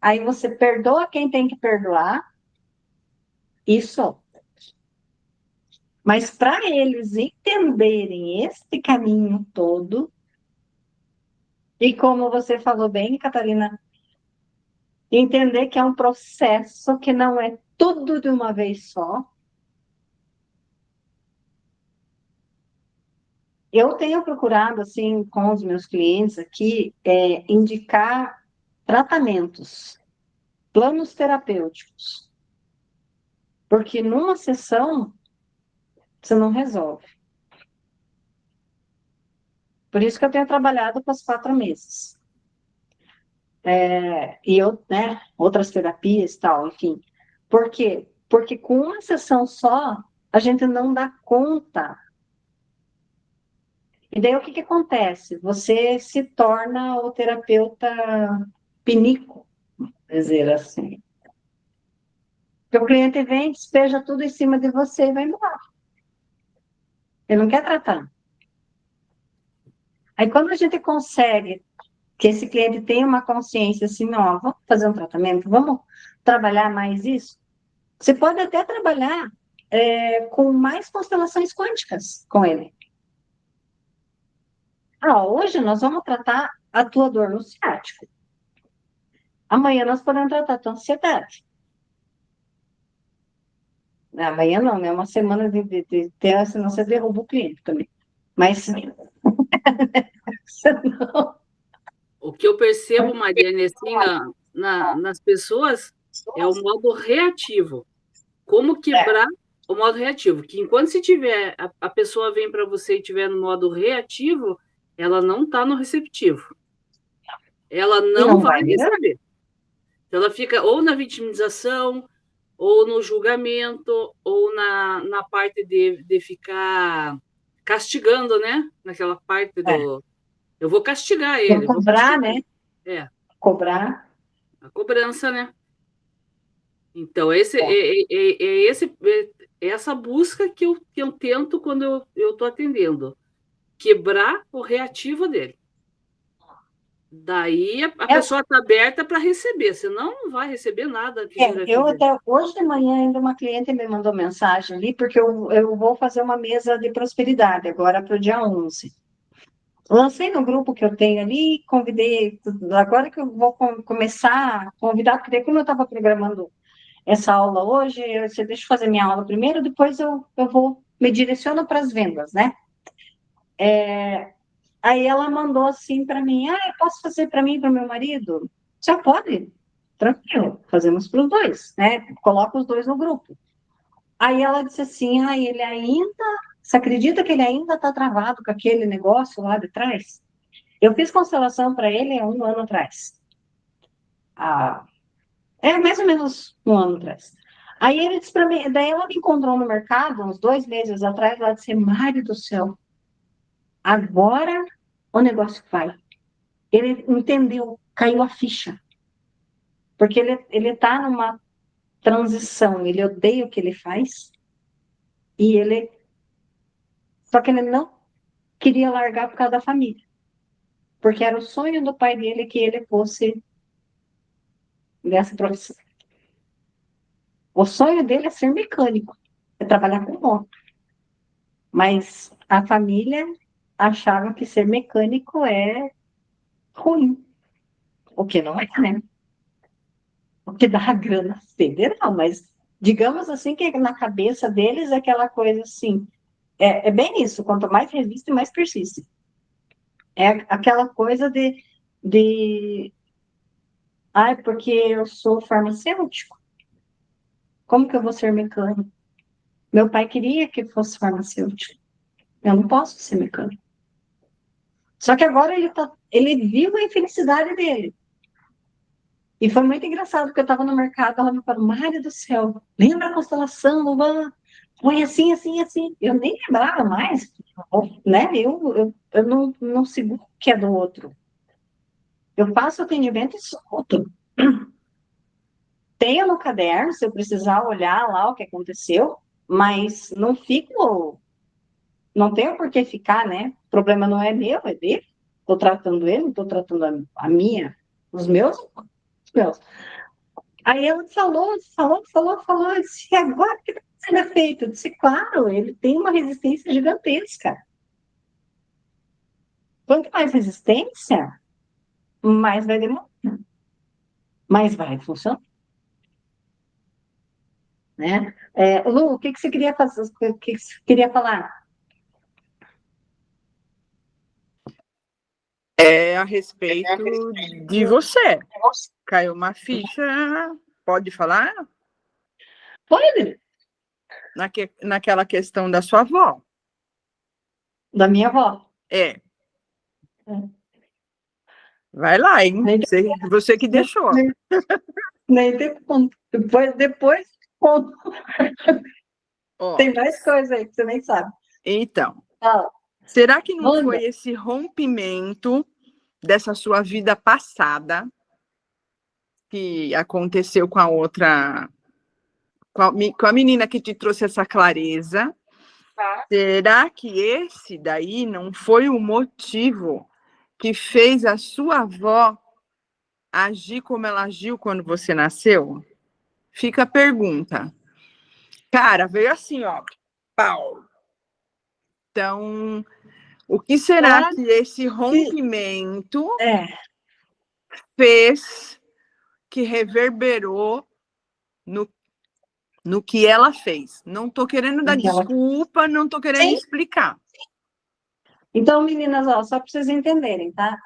A: Aí você perdoa quem tem que perdoar e solta. Mas para eles entenderem este caminho todo, e como você falou bem, Catarina, entender que é um processo que não é tudo de uma vez só. Eu tenho procurado, assim, com os meus clientes aqui, indicar tratamentos, planos terapêuticos, porque numa sessão você não resolve. Por isso que eu tenho trabalhado com os 4 meses. E eu, né, outras terapias e tal, enfim. Por quê? Porque com uma sessão só, a gente não dá conta. E daí o que acontece? Você se torna o terapeuta pinico, dizer assim. Porque o cliente vem, despeja tudo em cima de você e vai embora. Ele não quer tratar. Aí quando a gente consegue que esse cliente tenha uma consciência assim, não, vamos fazer um tratamento, vamos trabalhar mais isso. Você pode até trabalhar com mais constelações quânticas com ele. Hoje nós vamos tratar a tua dor no ciático. Amanhã nós podemos tratar a tua ansiedade. Amanhã não, né? Uma semana de ter, senão você derruba o cliente também. Mas senão...
C: O que eu percebo, Mariane, assim, nas pessoas é o modo reativo. Como quebrar o modo reativo? Que enquanto se tiver, a pessoa vem para você e estiver no modo reativo, ela não está no receptivo. Ela não vai receber. Então, ela fica ou na vitimização, ou no julgamento, ou na parte de ficar castigando, né? Naquela parte do... Eu vou castigar ele.
A: Vou cobrar, né? Cobrar.
C: A cobrança, né? Então, essa busca que eu tento quando eu estou atendendo. Quebrar o reativo dele. Daí a pessoa está aberta para receber, senão não vai receber nada.
A: Eu até hoje de manhã ainda uma cliente me mandou mensagem ali, porque eu vou fazer uma mesa de prosperidade agora para o dia 11. Lancei no grupo que eu tenho ali, convidei, agora que eu vou começar a convidar, porque como eu estava programando essa aula hoje, você deixa eu fazer minha aula primeiro, depois eu vou, me direciono para as vendas, né? Aí ela mandou assim para mim, eu posso fazer para mim e para o meu marido? Já pode, tranquilo, fazemos para os dois, né? Coloca os dois no grupo. Aí ela disse assim, ele ainda, você acredita que ele ainda está travado com aquele negócio lá de trás? Eu fiz constelação para ele há 1 ano atrás. Mais ou menos 1 ano atrás. Aí ele disse para mim, daí ela me encontrou no mercado, uns 2 meses atrás, ela disse, Mário do céu, agora o negócio vai. Ele entendeu, caiu a ficha. Porque ele tá numa transição, ele odeia o que ele faz, e ele. Só que ele não queria largar por causa da família. Porque era o sonho do pai dele que ele fosse dessa profissão. O sonho dele é ser mecânico, é trabalhar com moto. Mas a família achava que ser mecânico é ruim. O que não é, né? O que dá grana federal, mas digamos assim que na cabeça deles é aquela coisa assim. É bem isso, quanto mais resiste, mais persiste. É aquela coisa de ai, porque eu sou farmacêutico. Como que eu vou ser mecânico? Meu pai queria que fosse farmacêutico. Eu não posso ser mecânico. Só que agora ele viu a infelicidade dele. E foi muito engraçado, porque eu estava no mercado, ela me falou, Mário do céu, lembra a constelação, Luan? Foi assim, assim, assim. Eu nem lembrava mais, né? Eu não seguro o que é do outro. Eu faço atendimento e solto. Tenho no caderno, se eu precisar olhar lá o que aconteceu, mas não fico, não tenho por que ficar, né? O problema não é meu, é dele. Estou tratando ele, não estou tratando a minha, os meus. Aí ela falou, eu disse, agora o que está sendo feito? Eu disse, claro, ele tem uma resistência gigantesca. Quanto mais resistência, mais vai demorar, mais vai funcionar, né? Lu, o que que você queria fazer? O que que você queria falar?
B: É a respeito de você. Caiu uma ficha, pode falar?
A: Pode,
B: Naquela questão da sua avó.
A: da minha avó.
B: É,
A: É.
B: vai lá, hein?
A: Nem,
B: Você que deixou.
A: nem, nem tem ponto. Depois ponto.
B: Ó,
A: Tem mais coisa aí que você nem sabe.
B: então,
A: Ah,
B: será que não
A: manda.
B: foi esse rompimento dessa sua vida passada que aconteceu com a outra, com a menina que te trouxe essa clareza? Será que esse daí não foi o motivo que fez a sua avó agir como ela agiu quando você nasceu? Fica a pergunta. Cara, veio assim, ó. Pau. Então, o que será
A: Claro
B: que esse
A: que
B: rompimento
A: é.
B: fez que reverberou no que ela fez? Não estou querendo dar
A: Aquela...
B: desculpa, não estou querendo
A: Sim.
B: explicar.
A: Então, meninas, ó, só para vocês entenderem, tá?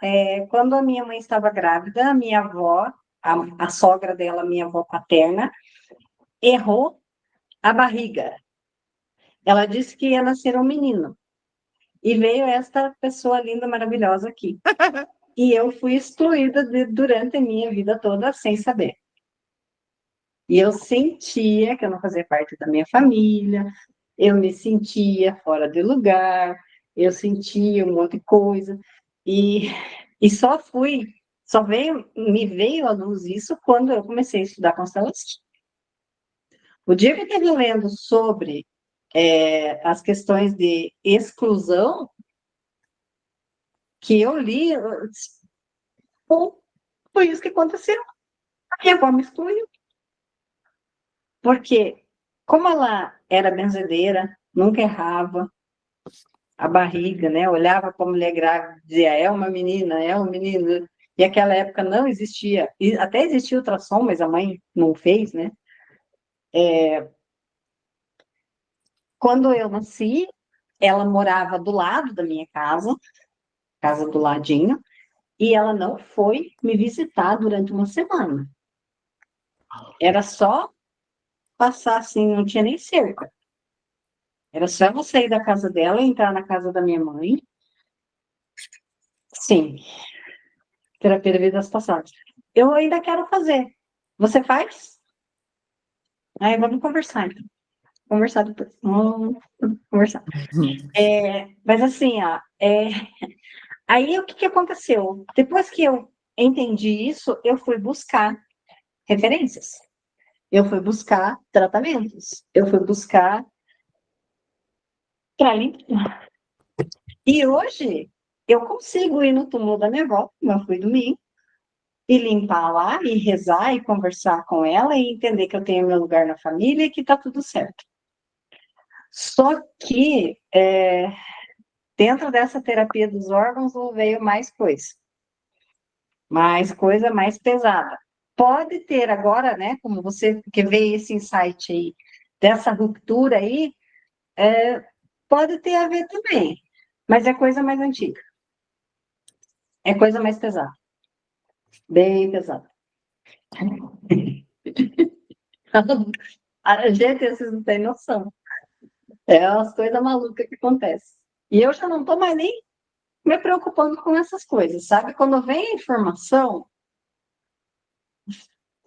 A: Quando a minha mãe estava grávida, a minha avó, a sogra dela, minha avó paterna, errou a barriga. Ela disse que ia nascer um menino. E veio esta pessoa linda, maravilhosa aqui. E eu fui excluída durante a minha vida toda sem saber. E eu sentia que eu não fazia parte da minha família, eu me sentia fora de lugar, eu sentia um monte de coisa. E, e me veio à luz isso quando eu comecei a estudar constelação. O dia que eu estava lendo sobre as questões de exclusão, que eu li, foi isso que aconteceu. A minha avó me excluiu. Porque, como ela era benzedeira, nunca errava, a barriga, né? Olhava para a mulher grávida e dizia, é uma menina, é um menino. E naquela época não existia, e até existia ultrassom, mas a mãe não fez, né? Quando eu nasci, ela morava do lado da minha casa do ladinho, e ela não foi me visitar durante uma semana. Era só passar assim, não tinha nem cerca. Era só eu sair da casa dela e entrar na casa da minha mãe. Sim, terapia de vidas passadas. Eu ainda quero fazer. Você faz? Aí vamos conversar, então. Conversar depois. Vamos conversar. Mas assim, ó, aí o que que aconteceu? Depois que eu entendi isso, eu fui buscar referências. Eu fui buscar tratamentos. Eu fui buscar para limpar. E hoje eu consigo ir no túmulo da minha avó, como eu fui domingo, e limpar lá, e rezar, e conversar com ela, e entender que eu tenho meu lugar na família e que tá tudo certo. Só que dentro dessa terapia dos órgãos veio mais coisa mais pesada. Pode ter agora, né, como você que vê esse insight aí, dessa ruptura aí, pode ter a ver também, mas é coisa mais antiga, é coisa mais pesada, bem pesada. A gente, vocês não têm noção, é umas coisas malucas que acontecem. E eu já não estou mais nem me preocupando com essas coisas, sabe? Quando vem a informação,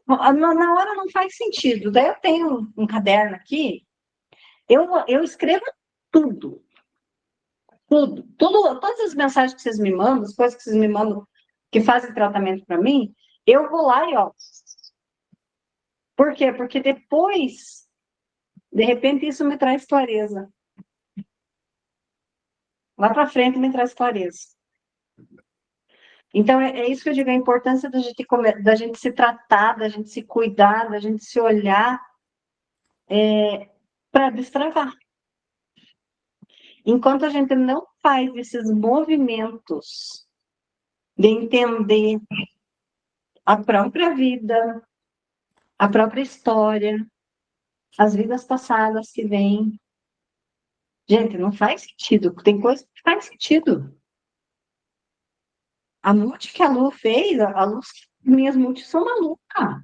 A: na hora não faz sentido. Daí eu tenho um caderno aqui, eu escrevo tudo, todas as mensagens que vocês me mandam, as coisas que vocês me mandam que fazem tratamento para mim, eu vou lá e ó. Por quê? Porque depois, de repente, isso me traz clareza. Lá para frente me traz clareza. Então, é isso que eu digo, a importância da gente se tratar, da gente se cuidar, da gente se olhar para destravar. Enquanto a gente não faz esses movimentos de entender a própria vida, a própria história, as vidas passadas que vêm. Gente, não faz sentido. Tem coisa que faz sentido. A multi que a Lu fez, a Lu, minhas multis são malucas.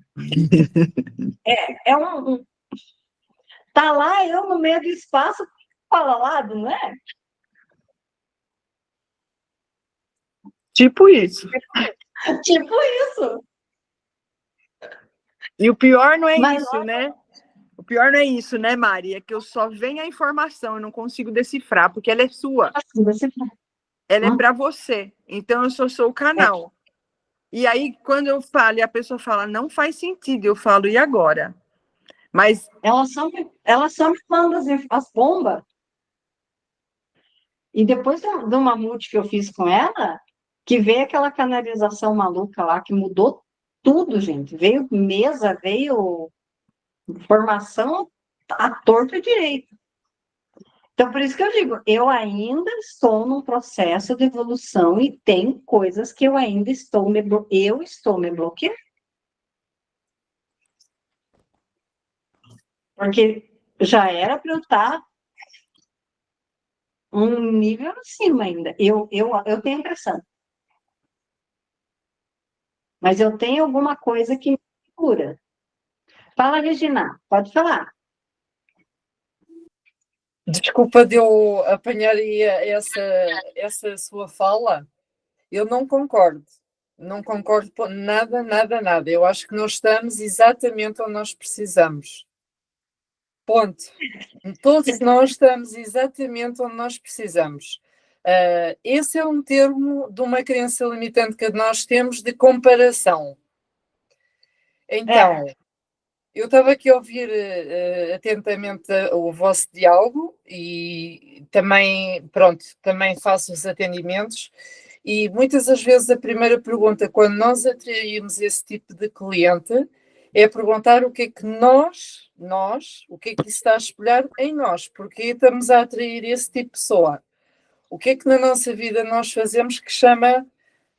A: Tá lá eu no meio do espaço, fala lado, não é?
B: Tipo isso.
A: Tipo isso.
B: E o pior não é
A: Mas
B: isso, né? O pior não é isso, né, Mari? É que eu só venho a informação, eu não consigo decifrar, porque ela é sua.
A: assim, você
B: Ela é para você. Então, eu sou o canal. E aí, quando eu falo e a pessoa fala, não faz sentido, eu falo, e agora? Mas
A: ela só me manda as bombas. E depois de uma multi que eu fiz com ela, que veio aquela canalização maluca lá, que mudou tudo, gente. Veio mesa, veio formação à torta e direito. Então, por isso que eu digo, eu ainda estou num processo de evolução e tem coisas que eu ainda estou me bloqueando. Porque já era para eu estar um nível acima ainda. Eu tenho a impressão. Mas eu tenho alguma coisa que me cura. Fala, Regina, pode falar.
E: Desculpa de eu apanhar aí essa sua fala. Eu não concordo. Não concordo com nada, nada, nada. Eu acho que nós estamos exatamente onde nós precisamos. Ponto. Todos nós estamos exatamente onde nós precisamos. Esse é um termo de uma crença limitante que nós temos de comparação. Então, eu estava aqui a ouvir atentamente o vosso diálogo e também, pronto, também faço os atendimentos e muitas das vezes a primeira pergunta quando nós atraímos esse tipo de cliente é perguntar o que é que o que é que isso está a espelhar em nós, porque estamos a atrair esse tipo de pessoa. O que é que na nossa vida nós fazemos que chama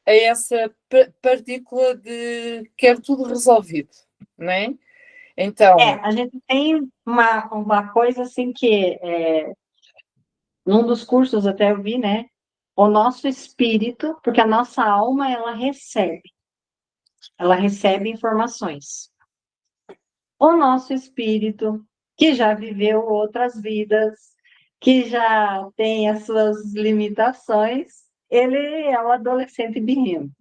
E: a essa partícula de quero tudo resolvido, não é? Então,
A: A gente tem uma coisa assim que num dos cursos até eu vi, né? O nosso espírito, porque a nossa alma ela recebe informações. O nosso espírito, que já viveu outras vidas, que já tem as suas limitações, ele é o adolescente birrento.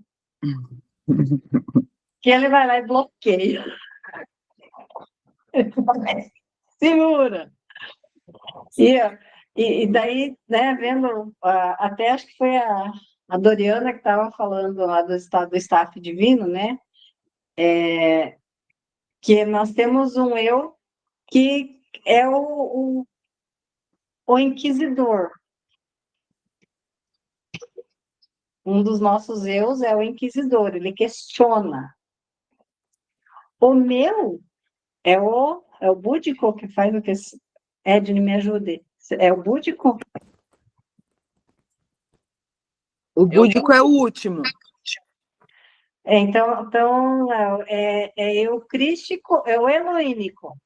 A: Que ele vai lá e bloqueia. Segura! E, e daí, né, vendo, até acho que foi a Doriana que estava falando lá do staff divino, né? Que nós temos um eu que é o inquisidor. Um dos nossos eus é o inquisidor, ele questiona. O meu é o búdico que faz o que... Edne, me ajude. É o búdico?
B: O búdico é o último.
A: Então é eucrístico, é o eloínico.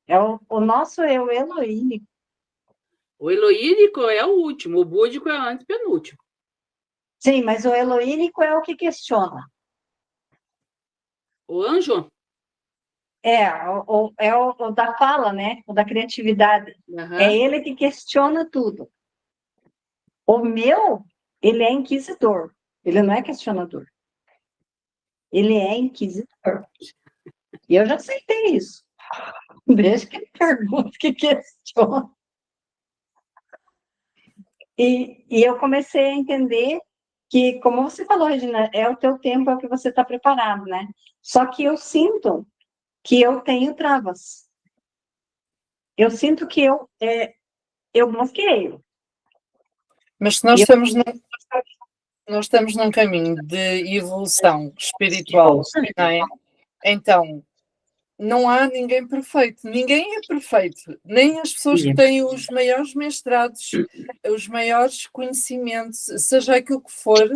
A: É o nosso eu eloínico.
C: O eloídico é o último, o búdico é o antepenúltimo.
A: Sim, mas o eloínico é o que questiona.
C: O anjo?
A: É o da fala, né? O da criatividade.
C: Uhum.
A: É ele que questiona tudo. O meu, ele é inquisidor. Ele não é questionador. Ele é inquisidor. E eu já aceitei isso. Desde que ele pergunta, que questiona. E eu comecei a entender que, como você falou, Regina, é o teu tempo, é o que você está preparado, né? Só que eu sinto que eu tenho travas. Eu sinto que eu bloqueio.
E: Mas se nós estamos num caminho de evolução espiritual, não é? Então, não há ninguém perfeito. Ninguém é perfeito. Nem as pessoas que têm os maiores mestrados, os maiores conhecimentos, seja aquilo que for.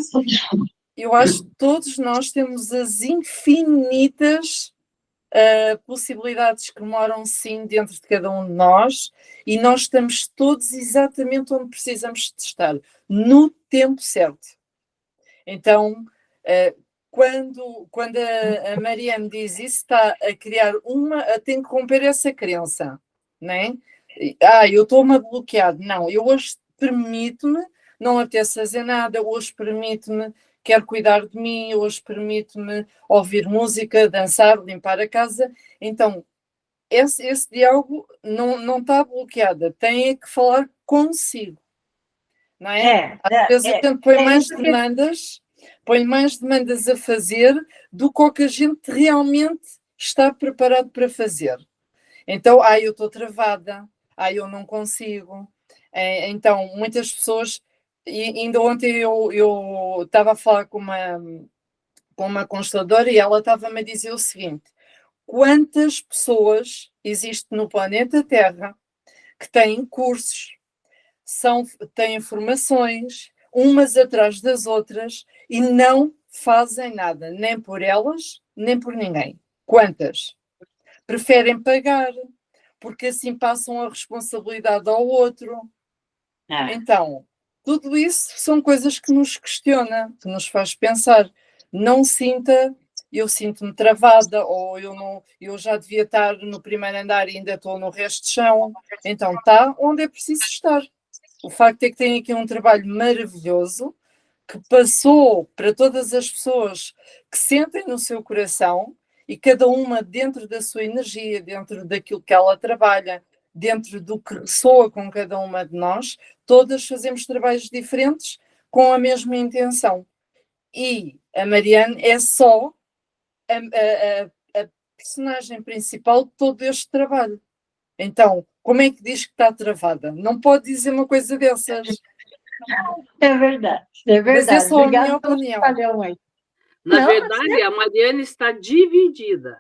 E: Eu acho que todos nós temos as infinitas possibilidades que moram sim dentro de cada um de nós e nós estamos todos exatamente onde precisamos de estar, no tempo certo. Então, quando a Mariana diz isso, está a criar tem que romper essa crença, não é? Eu estou-me bloqueado. Não, eu hoje permito-me, não apetece fazer nada, hoje permito-me, quero cuidar de mim, hoje permito-me ouvir música, dançar, limpar a casa. Então, esse diálogo não está bloqueado, tem que falar consigo, não é? Às vezes a gente põe mais demandas a fazer do que o que a gente realmente está preparado para fazer. Então, eu estou travada, eu não consigo. Então, muitas pessoas, e ainda ontem eu estava a falar com uma consteladora e ela estava-me a dizer o seguinte: quantas pessoas existem no planeta Terra que têm cursos, têm formações, umas atrás das outras, e não fazem nada, nem por elas, nem por ninguém. Quantas? Preferem pagar, porque assim passam a responsabilidade ao outro. Então, tudo isso são coisas que nos questiona, que nos faz pensar. Não sinta, eu sinto-me travada, ou eu já devia estar no primeiro andar e ainda estou no resto de chão. Então, está onde é preciso estar. O facto é que tem aqui um trabalho maravilhoso que passou para todas as pessoas que sentem no seu coração e cada uma dentro da sua energia, dentro daquilo que ela trabalha, dentro do que ressoa com cada uma de nós, todas fazemos trabalhos diferentes com a mesma intenção. E a Mariane é só a personagem principal de todo este trabalho. Então, como é que diz que está travada? Não pode dizer uma coisa dessas.
A: É verdade, é verdade.
E: Mas é só a minha
A: Obrigada
E: opinião.
C: Na verdade, a Mariane está dividida.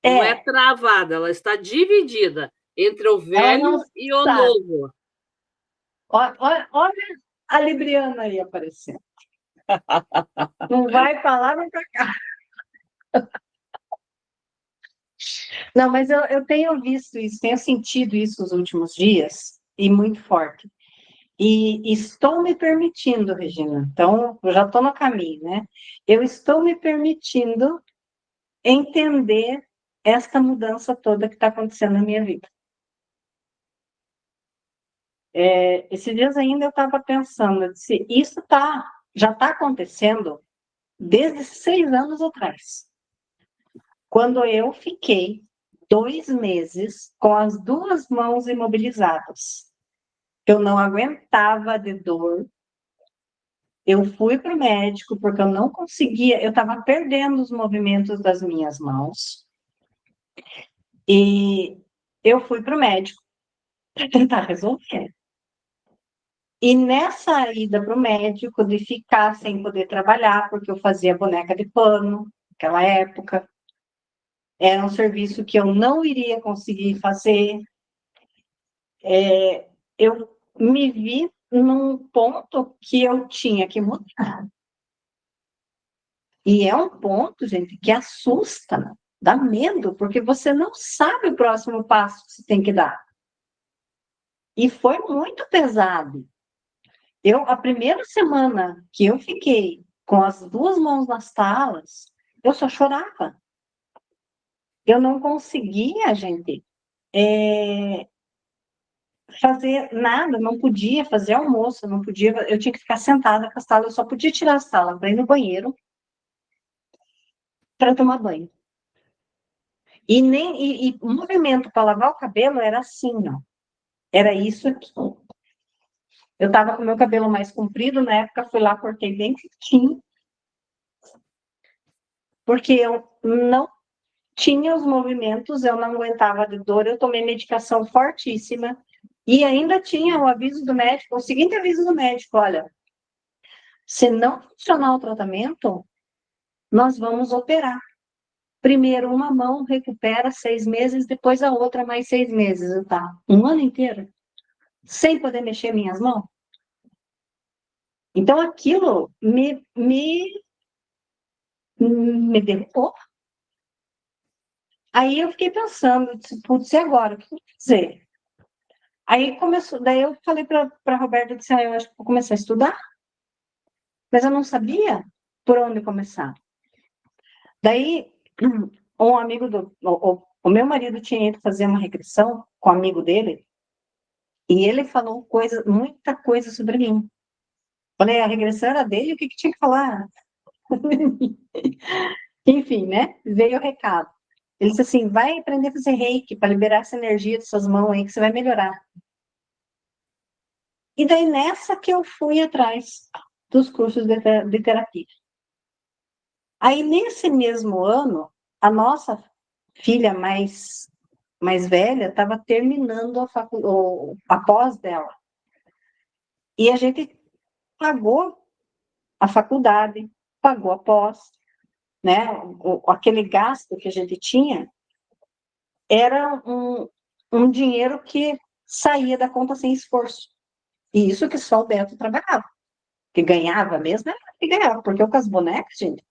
C: Não é travada, ela está dividida entre o velho e o novo.
A: Olha a Libriana aí aparecendo. Não vai falar, vai para cá. Não, mas eu tenho visto isso, tenho sentido isso nos últimos dias, e muito forte. E estou me permitindo, Regina, então eu já estou no caminho, né? Eu estou me permitindo entender esta mudança toda que está acontecendo na minha vida. Esses dias ainda eu estava pensando, eu disse, isso já está acontecendo desde 6 anos atrás, quando eu fiquei 2 meses com as 2 mãos imobilizadas. Eu não aguentava de dor. Eu fui para o médico porque eu não conseguia, eu estava perdendo os movimentos das minhas mãos. E eu fui para o médico para tentar resolver. E nessa ida para o médico, de ficar sem poder trabalhar, porque eu fazia boneca de pano naquela época, era um serviço que eu não iria conseguir fazer. Eu me vi num ponto que eu tinha que mudar. E é um ponto, gente, que assusta, dá medo, porque você não sabe o próximo passo que você tem que dar. E foi muito pesado. A primeira semana que eu fiquei com as 2 mãos nas talas, eu só chorava. Eu não conseguia, gente, fazer nada, não podia fazer almoço, não podia, eu tinha que ficar sentada com as talas, eu só podia tirar as talas para ir no banheiro para tomar banho. E o movimento para lavar o cabelo era assim, ó. Era isso aqui. Eu estava com o meu cabelo mais comprido, na época fui lá, cortei bem curtinho, porque eu não tinha os movimentos, eu não aguentava de dor, eu tomei medicação fortíssima, e ainda tinha o aviso do médico, o seguinte aviso do médico: olha, se não funcionar o tratamento, nós vamos operar. Primeiro uma mão recupera 6 meses, depois a outra mais 6 meses, tá? Um ano inteiro, sem poder mexer minhas mãos. Então aquilo me derrubou. Aí eu fiquei pensando, putz, e agora? O que eu vou fazer? Aí começou, daí eu falei para a Roberta, disse, eu acho que vou começar a estudar, mas eu não sabia por onde começar. Daí, um amigo o meu marido tinha ido fazer uma regressão com um amigo dele, e ele falou muita coisa sobre mim. Falei, a regressão era dele, o que tinha que falar? Enfim, né? Veio o recado. Ele disse assim, vai aprender a fazer reiki para liberar essa energia de suas mãos aí, que você vai melhorar. E daí nessa que eu fui atrás dos cursos de terapia. Aí nesse mesmo ano, a nossa filha mais velha estava terminando a pós dela. E a gente pagou a faculdade, pagou a pós, né? Aquele gasto que a gente tinha era um dinheiro que saía da conta sem esforço. E isso que só o Beto trabalhava. Que ganhava mesmo, era que ganhava, porque com as bonecas, gente,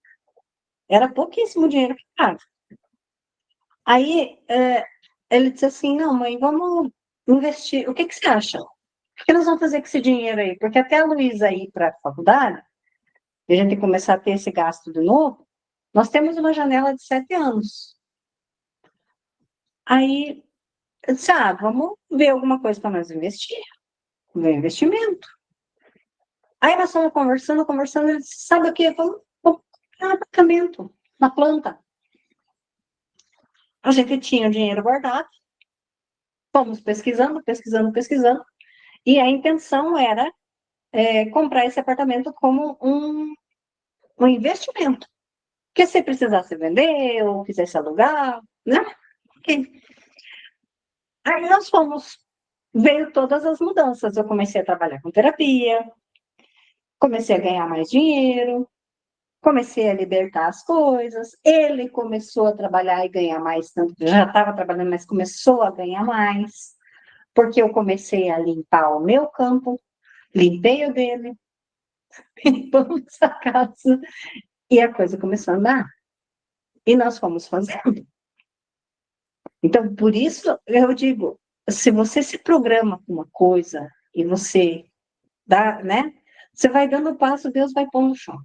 A: era pouquíssimo dinheiro que pagava. Aí ele disse assim, não, mãe, vamos investir. O que você acha? O que nós vamos fazer com esse dinheiro aí? Porque até a Luísa ir para a faculdade, e a gente começar a ter esse gasto de novo, nós temos uma janela de 7 anos. Aí eu disse, vamos ver alguma coisa para nós investir. Ver investimento. Aí nós estamos conversando, ele disse, sabe o que? Vamos comprar apartamento na planta. A gente tinha o dinheiro guardado, fomos pesquisando, e a intenção era comprar esse apartamento como um investimento. Porque se precisasse vender ou quisesse alugar, né? Okay. Aí nós veio todas as mudanças. Eu comecei a trabalhar com terapia, comecei a ganhar mais dinheiro, comecei a libertar as coisas. Ele começou a trabalhar e ganhar mais, tanto que já estava trabalhando, mas começou a ganhar mais, porque eu comecei a limpar o meu campo, limpei o dele, limpamos a casa, e a coisa começou a andar. E nós fomos fazendo. Então, por isso, eu digo, se você se programa com uma coisa, e você dá, né? Você vai dando passo, Deus vai pôr no chão.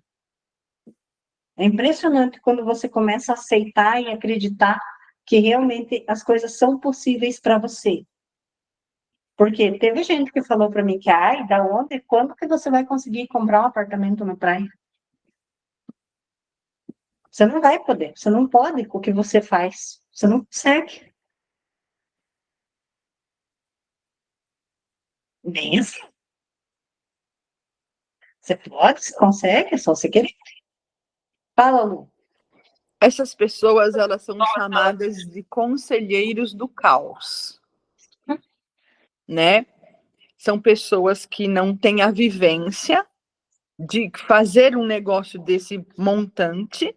A: É impressionante quando você começa a aceitar e acreditar que realmente as coisas são possíveis para você. Porque teve gente que falou para mim que, da onde, quando que você vai conseguir comprar um apartamento na praia? Você não vai poder, você não pode com o que você faz, você não consegue. Bem assim. Você pode, você consegue, é só você querer. Fala, Lu.
B: Essas pessoas, elas são chamadas de conselheiros do caos, né? São pessoas que não têm a vivência de fazer um negócio desse montante.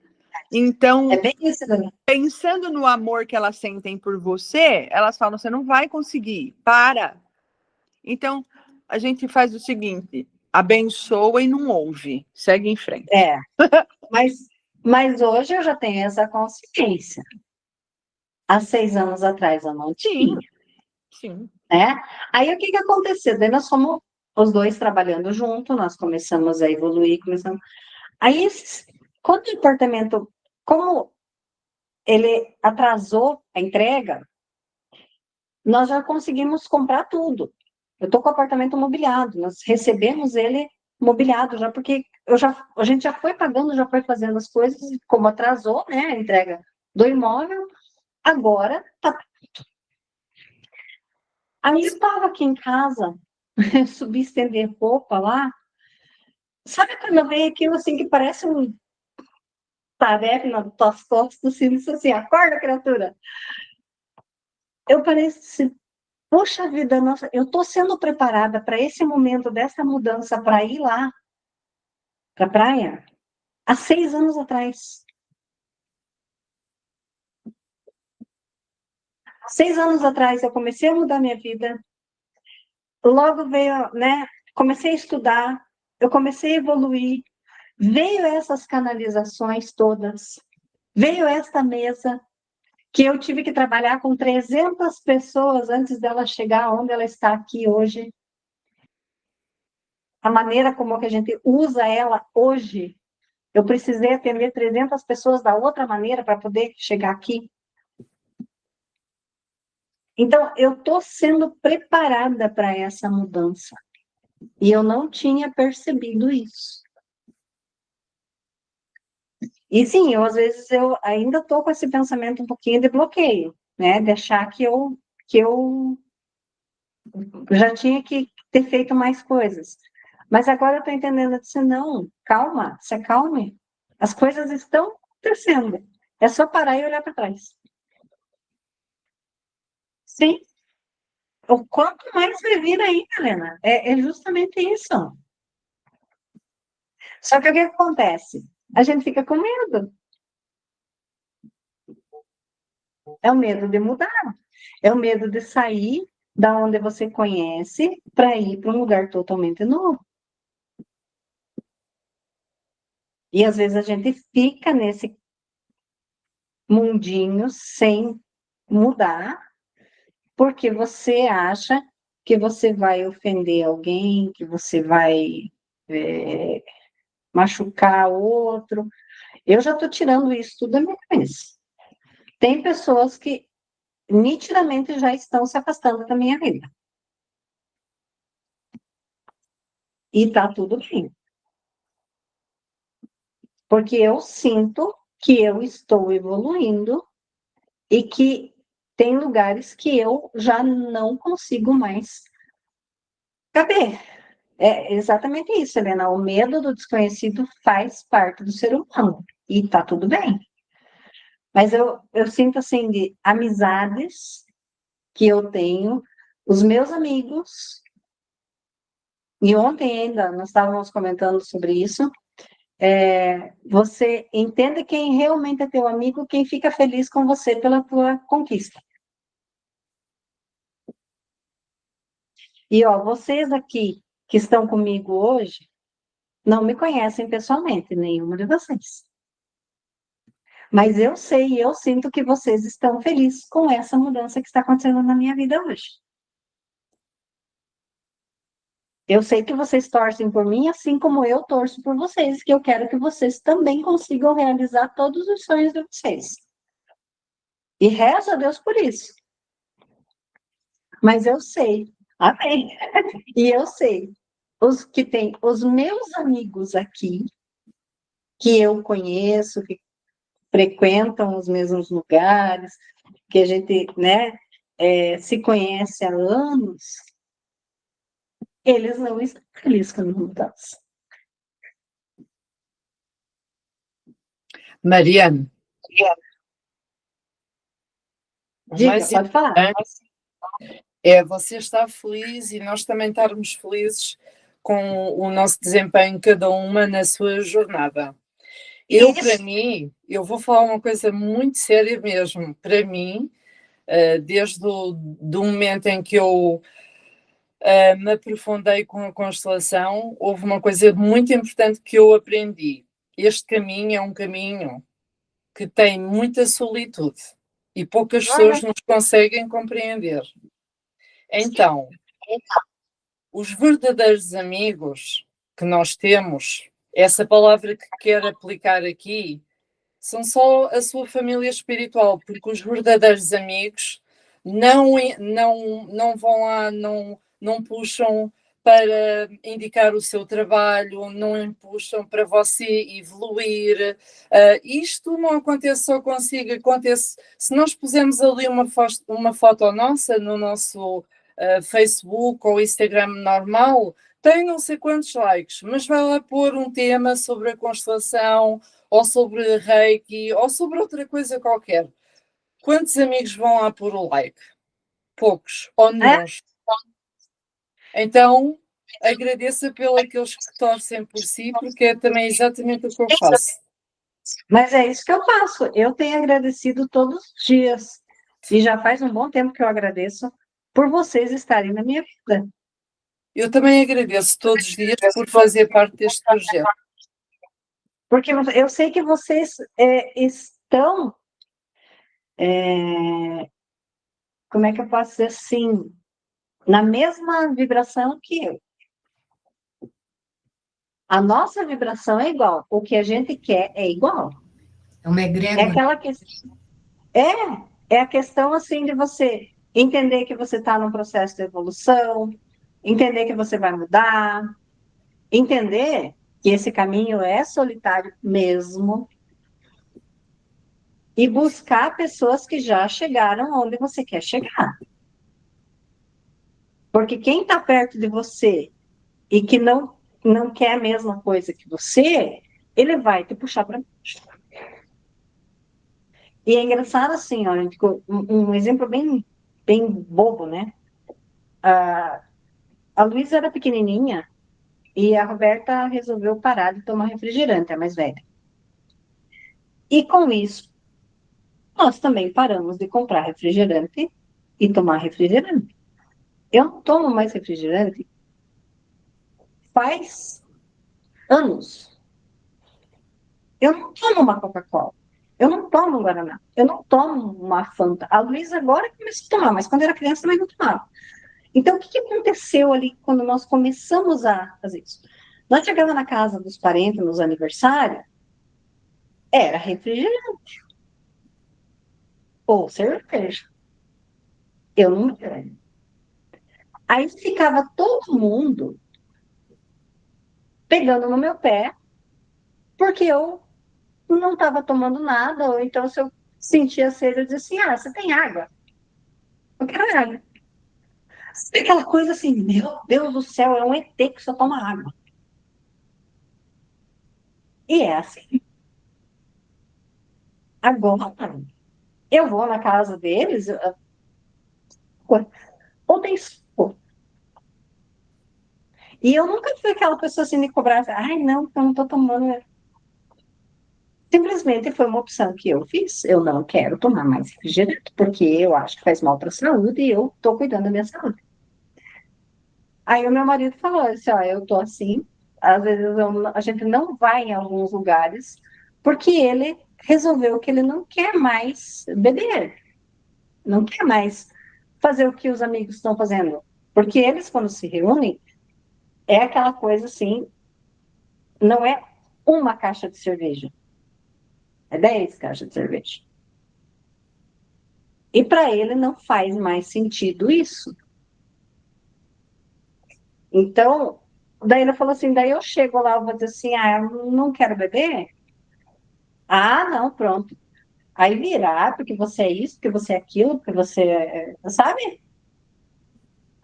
B: Então,
A: É bem isso, Dani.
B: pensando no amor que elas sentem por você, elas falam, você não vai conseguir, para. Então, a gente faz o seguinte, abençoa e não ouve, segue em frente.
A: É, mas hoje eu já tenho essa consciência. Há 6 anos atrás eu não tinha,
B: Sim.
A: né? Aí o que que aconteceu? Daí nós fomos os dois trabalhando junto, nós começamos a evoluir, começamos... Aí, quando o departamento, como ele atrasou a entrega, nós já conseguimos comprar tudo. Eu estou com o apartamento mobiliado, nós recebemos ele mobiliado já, porque a gente já foi pagando, já foi fazendo as coisas, como atrasou, né, a entrega do imóvel, agora tá. Aí eu estava aqui em casa, subi estender roupa lá, sabe quando veio aquilo assim que parece um tarefa nas tuas costas, assim, disse assim, acorda, criatura. Eu pareço, poxa vida, nossa, eu estou sendo preparada para esse momento dessa mudança para ir lá, para a praia, há 6 anos atrás. 6 anos atrás eu comecei a mudar minha vida, logo veio, né, comecei a estudar, eu comecei a evoluir, veio essas canalizações todas, veio esta mesa, que eu tive que trabalhar com 300 pessoas antes dela chegar onde ela está aqui hoje. A maneira como que a gente usa ela hoje, eu precisei atender 300 pessoas da outra maneira para poder chegar aqui. Então, eu estou sendo preparada para essa mudança. E eu não tinha percebido isso. E sim, às vezes eu ainda estou com esse pensamento um pouquinho de bloqueio, né? De achar que eu já tinha que ter feito mais coisas. Mas agora eu estou entendendo, eu disse, não, calma, se acalme. As coisas estão acontecendo. É só parar e olhar para trás. Sim. O quanto mais vai vir aí, Helena, é justamente isso. Só que o que acontece? A gente fica com medo. É o medo de mudar. É o medo de sair da onde você conhece para ir para um lugar totalmente novo. E às vezes a gente fica nesse mundinho sem mudar, porque você acha que você vai ofender alguém, que você vai machucar outro. Eu já estou tirando isso tudo da minha cabeça. Tem pessoas que nitidamente já estão se afastando da minha vida. E tá tudo bem. Porque eu sinto que eu estou evoluindo e que tem lugares que eu já não consigo mais caber. É exatamente isso, Helena. O medo do desconhecido faz parte do ser humano. E tá tudo bem. Mas eu sinto, assim, de amizades que eu tenho, os meus amigos, e ontem ainda nós estávamos comentando sobre isso, você entende quem realmente é teu amigo, quem fica feliz com você pela tua conquista. E, ó, vocês aqui que estão comigo hoje, não me conhecem pessoalmente, nenhuma de vocês. Mas eu sei, eu sinto que vocês estão felizes com essa mudança que está acontecendo na minha vida hoje. Eu sei que vocês torcem por mim, assim como eu torço por vocês, que eu quero que vocês também consigam realizar todos os sonhos de vocês. E rezo a Deus por isso. Mas eu sei, amém. E eu sei, os que tem os meus amigos aqui, que eu conheço, que frequentam os mesmos lugares, que a gente, né, se conhece há anos, eles não estão felizes com a minha mudança.
E: Mariane, o
A: Diga,
E: mais
A: pode falar.
E: importante é você estar feliz e nós também estarmos felizes com o nosso desempenho, cada uma na sua jornada. Eu,
A: Isso.
E: para mim, eu vou falar uma coisa muito séria mesmo. Para mim, desde do momento em que eu me aprofundei com a constelação, houve uma coisa muito importante que eu aprendi. Este caminho é um caminho que tem muita solitude e poucas pessoas nos conseguem compreender. Então, os verdadeiros amigos que nós temos, essa palavra que quero aplicar aqui, são só a sua família espiritual, porque os verdadeiros amigos não vão lá, não puxam para indicar o seu trabalho, não puxam para você evoluir. Isto não acontece só consigo, acontece se nós pusermos ali uma foto nossa no nosso Facebook ou Instagram normal, tem não sei quantos likes, mas vai lá pôr um tema sobre a constelação, ou sobre Reiki, ou sobre outra coisa qualquer. Quantos amigos vão lá pôr o like? Poucos, ou nenhum. Então, agradeça pelos que torcem por si, porque é também exatamente o que eu faço.
A: Mas é isso que eu faço. Eu tenho agradecido todos os dias. E já faz um bom tempo que eu agradeço por vocês estarem na minha vida.
E: Eu também agradeço todos os dias por fazer parte deste projeto.
A: Porque eu sei que vocês estão... como é que eu posso dizer assim? Na mesma vibração que eu. A nossa vibração é igual. O que a gente quer é igual.
D: É uma
A: É
D: egrégora.
A: aquela questão. É a questão assim de você entender que você está num processo de evolução, entender que você vai mudar, entender que esse caminho é solitário mesmo e buscar pessoas que já chegaram onde você quer chegar. Porque quem está perto de você e que não quer a mesma coisa que você, ele vai te puxar para baixo. E é engraçado assim, ó, um exemplo bem bobo, né? A Luísa era pequenininha e a Roberta resolveu parar de tomar refrigerante, a mais velha. E com isso, nós também paramos de comprar refrigerante e tomar refrigerante. Eu não tomo mais refrigerante faz anos. Eu não tomo uma Coca-Cola. Eu não tomo um Guaraná. Eu não tomo uma Fanta. A Luísa agora começou a tomar, mas quando era criança também não tomava. Então, o que aconteceu ali quando nós começamos a fazer isso? Nós chegamos na casa dos parentes, nos aniversários, era refrigerante. Ou cerveja. Eu não quero. Aí ficava todo mundo pegando no meu pé, porque eu não estava tomando nada, ou então se eu sentia sede, eu dizia assim, você tem água? Eu quero água. Aquela coisa assim, meu Deus do céu, é um ET que só toma água. E é assim. Agora, eu vou na casa deles, ou tem suco. E eu nunca fui aquela pessoa assim de cobrar, ai, não, eu não estou tomando. Simplesmente foi uma opção que eu fiz. Eu não quero tomar mais refrigerante, porque eu acho que faz mal para a saúde e eu estou cuidando da minha saúde. Aí o meu marido falou assim, eu tô assim, às vezes a gente não vai em alguns lugares, porque ele resolveu que ele não quer mais beber, não quer mais fazer o que os amigos estão fazendo. Porque eles, quando se reúnem, é aquela coisa assim, não é uma caixa de cerveja, é 10 caixas de cerveja. E para ele não faz mais sentido isso. Então, daí ele falou assim, daí eu chego lá, eu vou dizer assim, eu não quero beber? Não, pronto. Aí virar, porque você é isso, porque você é aquilo, porque você sabe?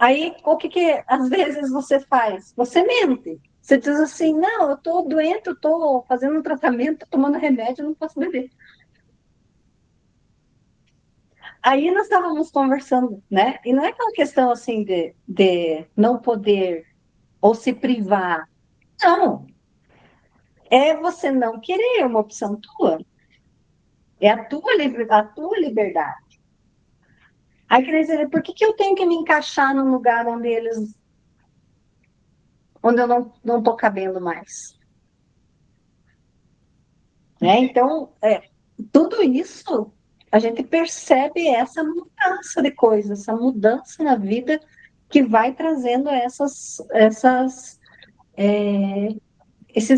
A: Aí, o que às vezes você faz? Você mente. Você diz assim, não, eu estou doente, eu estou fazendo um tratamento, tomando remédio, eu não posso beber. Aí nós estávamos conversando, né? E não é aquela questão assim de não poder ou se privar. Não. É você não querer, é uma opção tua. É a tua liberdade. Aí quer dizer, por que eu tenho que me encaixar num lugar onde eu não estou cabendo mais? Né? Então, tudo isso, a gente percebe essa mudança de coisas, essa mudança na vida que vai trazendo esses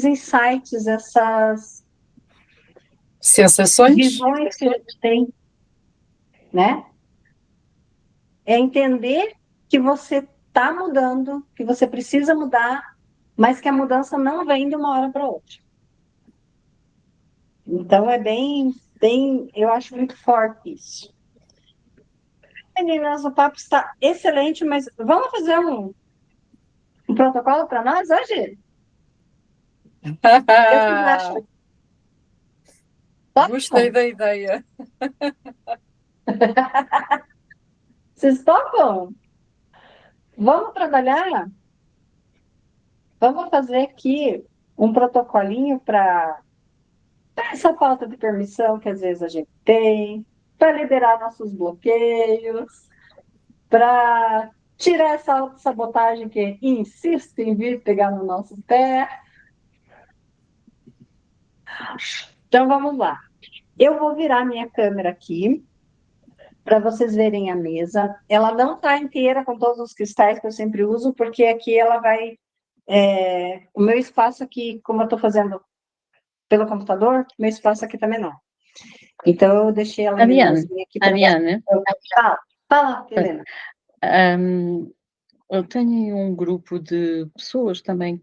A: insights, essas
E: Sensações?
A: visões que a gente tem, né? É entender que você está mudando, que você precisa mudar, mas que a mudança não vem de uma hora para outra. Então, é bem, eu acho muito forte isso. Meninas, o papo está excelente, mas vamos fazer um protocolo para nós hoje? O que vocês acham?
E: Gostei da ideia.
A: Vocês topam? Vamos trabalhar? Vamos fazer aqui um protocolinho para essa falta de permissão que às vezes a gente tem, para liberar nossos bloqueios, para tirar essa sabotagem que insiste em vir pegar no nosso pé. Então vamos lá. Eu vou virar minha câmera aqui para vocês verem a mesa. Ela não está inteira com todos os cristais que eu sempre uso, porque aqui ela vai. O meu espaço aqui, como eu estou fazendo pelo computador, meu espaço aqui está menor. Então eu deixei ela menorzinha aqui para
F: Ariane,
A: Fala, Helena.
F: eu tenho um grupo de pessoas também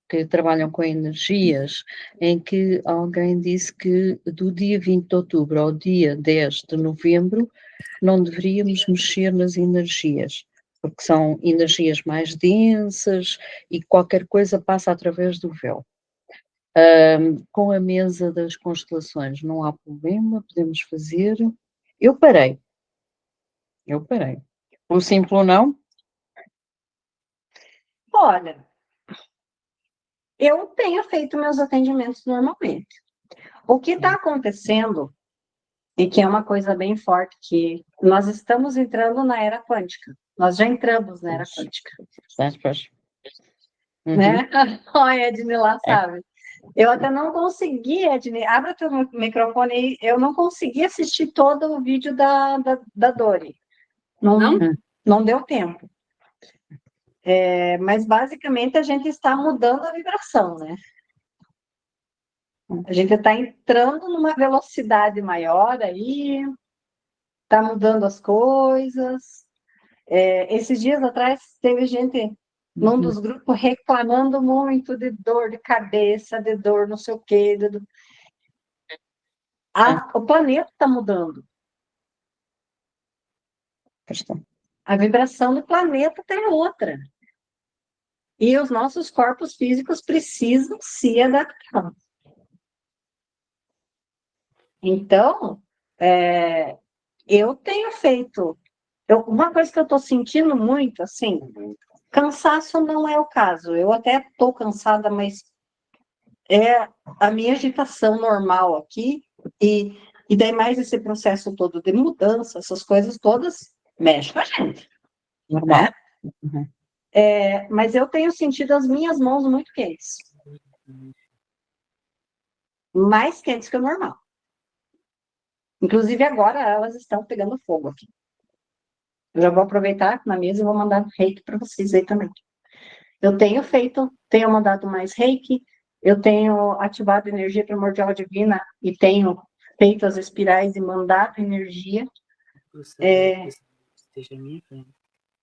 F: que trabalham com energias, em que alguém disse que do dia 20 de outubro ao dia 10 de novembro não deveríamos mexer nas energias, porque são energias mais densas e qualquer coisa passa através do véu. Com a mesa das constelações não há problema, podemos fazer. Eu parei. O simples não?
A: Olha, eu tenho feito meus atendimentos normalmente. O que está acontecendo, e que é uma coisa bem forte, que nós estamos entrando na era quântica. Nós já entramos na era quântica.
F: Pois.
A: Né? Olha, a Edne lá sabe. Eu até não consegui, Edne, abre o teu microfone aí, eu não consegui assistir todo o vídeo da Dori. Não deu tempo. Mas, basicamente, a gente está mudando a vibração, né? A gente está entrando numa velocidade maior aí, está mudando as coisas. Esses dias atrás, teve gente num dos grupos reclamando muito de dor de cabeça, de dor não sei o quê. O planeta está mudando. A vibração do planeta tem outra. E os nossos corpos físicos precisam se adaptar. Então, eu tenho feito... uma coisa que eu estou sentindo muito, assim, cansaço não é o caso. Eu até estou cansada, mas é a minha agitação normal aqui. E daí mais esse processo todo de mudança, essas coisas todas, mexe com a gente.
F: Normal.
A: Né?
F: Uhum.
A: Mas eu tenho sentido as minhas mãos muito quentes. Mais quentes que o normal. Inclusive agora elas estão pegando fogo aqui. Eu já vou aproveitar na mesa e vou mandar reiki para vocês aí também. Eu tenho mandado mais reiki, eu tenho ativado energia primordial divina e tenho feito as espirais e mandado energia.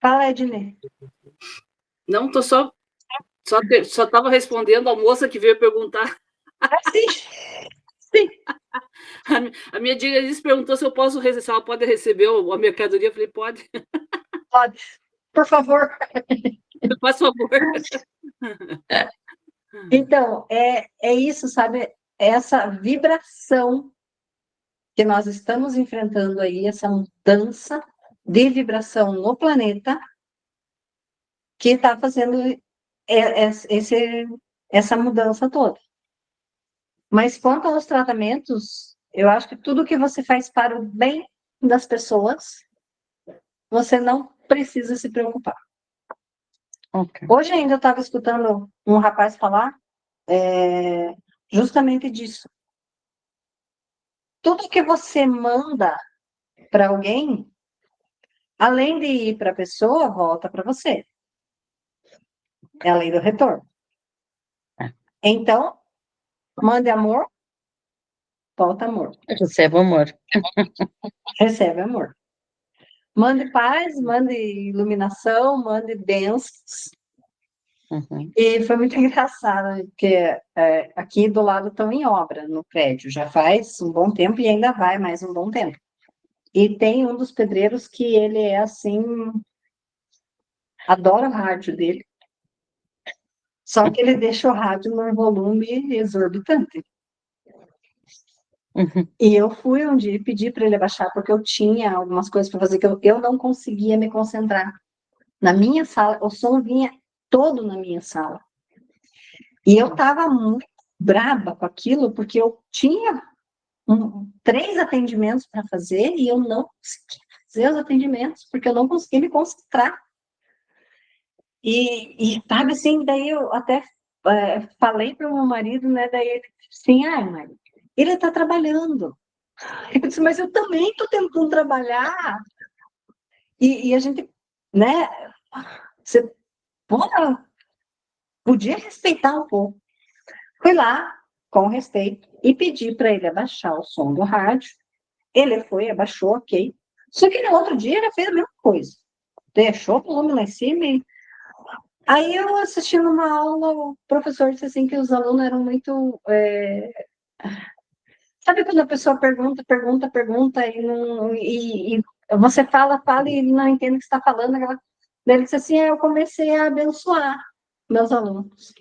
A: Fala, Ednê.
C: Não, tô só estava respondendo a moça que veio perguntar.
A: Sim. Sim.
C: A minha diretriz perguntou se ela pode receber a mercadoria. Eu falei, pode.
A: Pode. por favor.
C: Faz favor.
A: Então, é isso, sabe? Essa vibração que nós estamos enfrentando aí, essa mudança de vibração no planeta, que está fazendo essa mudança toda. Mas quanto aos tratamentos, eu acho que tudo que você faz para o bem das pessoas, você não precisa se preocupar.
F: Ok.
A: Hoje ainda eu estava escutando um rapaz falar justamente disso. Tudo que você manda para alguém, além de ir para a pessoa, volta para você. É a lei do retorno. Então, mande amor, volta amor.
F: Recebe amor.
A: Recebe amor. Mande paz, mande iluminação, mande bênçãos.
F: Uhum.
A: E foi muito engraçado, porque aqui do lado estão em obra no prédio, já faz um bom tempo e ainda vai mais um bom tempo. E tem um dos pedreiros que ele é assim, adora o rádio dele, só que ele deixa o rádio num volume exorbitante.
F: Uhum.
A: E eu fui um dia e pedi para ele abaixar, porque eu tinha algumas coisas para fazer que eu não conseguia me concentrar. Na minha sala, o som vinha todo na minha sala. E eu estava muito braba com aquilo, porque eu tinha 3 atendimentos para fazer e eu não conseguia fazer os atendimentos, porque eu não conseguia me concentrar. E sabe assim, daí eu até falei para o meu marido, né? Daí ele disse assim, marido, ele está trabalhando. Eu disse, mas eu também estou tentando trabalhar. E a gente, né? Você podia respeitar um pouco. Fui lá, com respeito, e pedi para ele abaixar o som do rádio. Ele foi, abaixou, ok. Só que no outro dia ele fez a mesma coisa. Deixou o volume lá em cima. Aí eu assistindo uma aula, o professor disse assim que os alunos eram muito... Sabe quando a pessoa pergunta, e você fala e ele não entende o que está falando? Daí ele disse assim, eu comecei a abençoar meus alunos.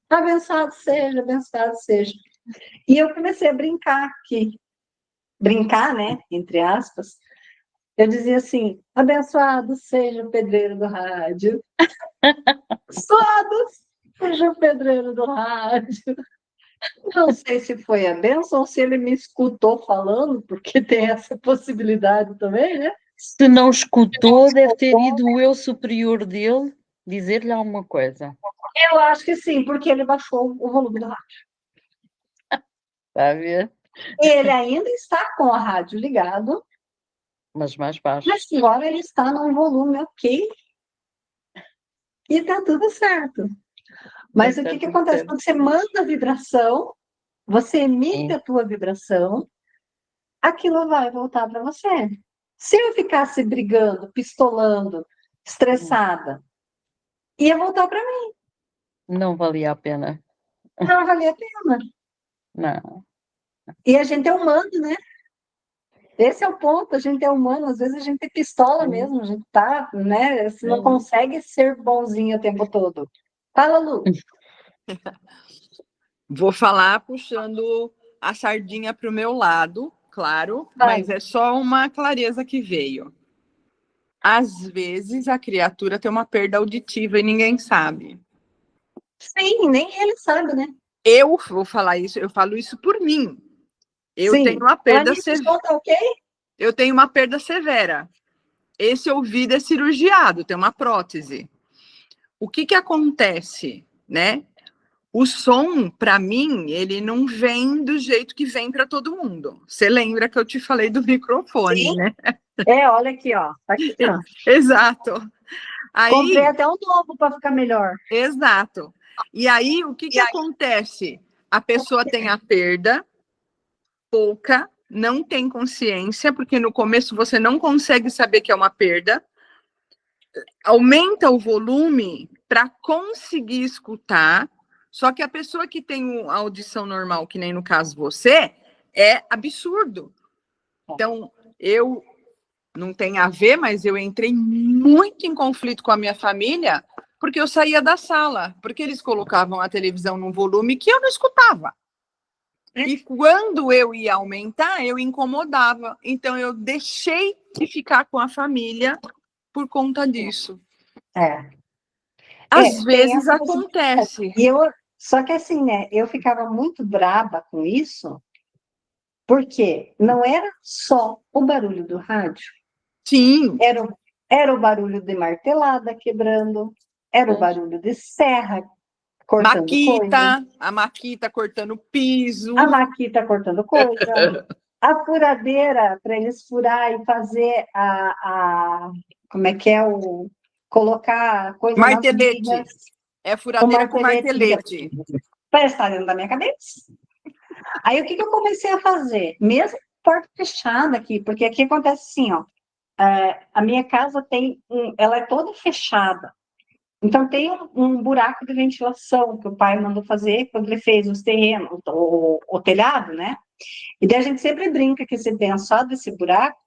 A: Abençoado seja, abençoado seja. E eu comecei a brincar aqui. Brincar, né? Entre aspas. Eu dizia assim, abençoado seja o pedreiro do rádio. Abençoado seja o pedreiro do rádio. Não sei se foi a benção ou se ele me escutou falando, porque tem essa possibilidade também, né?
F: Se não escutou, deve ter ido o eu superior dele dizer-lhe alguma coisa.
A: Eu acho que sim, porque ele baixou o volume do rádio.
F: Está a ver?
A: Ele ainda está com a rádio ligado,
F: Mas mais baixo.
A: mas agora ele está num volume ok. E está tudo certo. Mas o que acontece? Quando você manda vibração, você emite a tua vibração, aquilo vai voltar para você. Se eu ficasse brigando, pistolando, estressada, ia voltar para mim.
F: Não valia a pena.
A: Não valia a pena.
F: Não.
A: E a gente é humano, né? Esse é o ponto, a gente é humano, às vezes a gente pistola mesmo, a gente tá, né? Você não consegue ser bonzinho o tempo todo. Fala, Lu.
B: Vou falar puxando a sardinha para o meu lado, claro, mas é só uma clareza que veio. Às vezes a criatura tem uma perda auditiva e ninguém sabe.
A: Sim, nem ele sabe, né?
B: Eu vou falar isso, eu falo isso por mim. Eu tenho uma perda severa.
A: Tá okay?
B: Eu tenho uma perda severa. Esse ouvido é cirurgiado, tem uma prótese. O que acontece, né? O som, para mim, ele não vem do jeito que vem para todo mundo. Você lembra que eu te falei do microfone,
A: sim,
B: né?
A: Olha aqui, ó. Aqui, ó.
B: Exato. Aí,
A: comprei até um novo para ficar melhor.
B: Exato. E aí, o que acontece? A pessoa tem a perda, pouca, não tem consciência, porque no começo você não consegue saber que é uma perda, aumenta o volume para conseguir escutar, só que a pessoa que tem a audição normal, que nem no caso você, é absurdo. Então, eu não tem a ver, mas eu entrei muito em conflito com a minha família porque eu saía da sala, porque eles colocavam a televisão num volume que eu não escutava. E quando eu ia aumentar, eu incomodava. Então, eu deixei de ficar com a família por conta disso. Às vezes acontece.
A: E só que assim, né? Eu ficava muito braba com isso, porque não era só o barulho do rádio.
B: Sim.
A: Era o barulho de martelada quebrando, era o barulho de serra cortando coisa.
B: A maquita cortando piso.
A: A maquita cortando coisa. A furadeira para eles furar e fazer como é que é colocar coisa
B: martelete.
A: nas vigas.
B: É furadeira com martelete.
A: Para estar dentro da minha cabeça. Aí o que eu comecei a fazer? Mesmo porta fechada aqui, porque aqui acontece assim, ó. A minha casa ela é toda fechada. Então tem um buraco de ventilação que o pai mandou fazer quando ele fez os terrenos, o telhado, né? E daí a gente sempre brinca que esse penso desse buraco,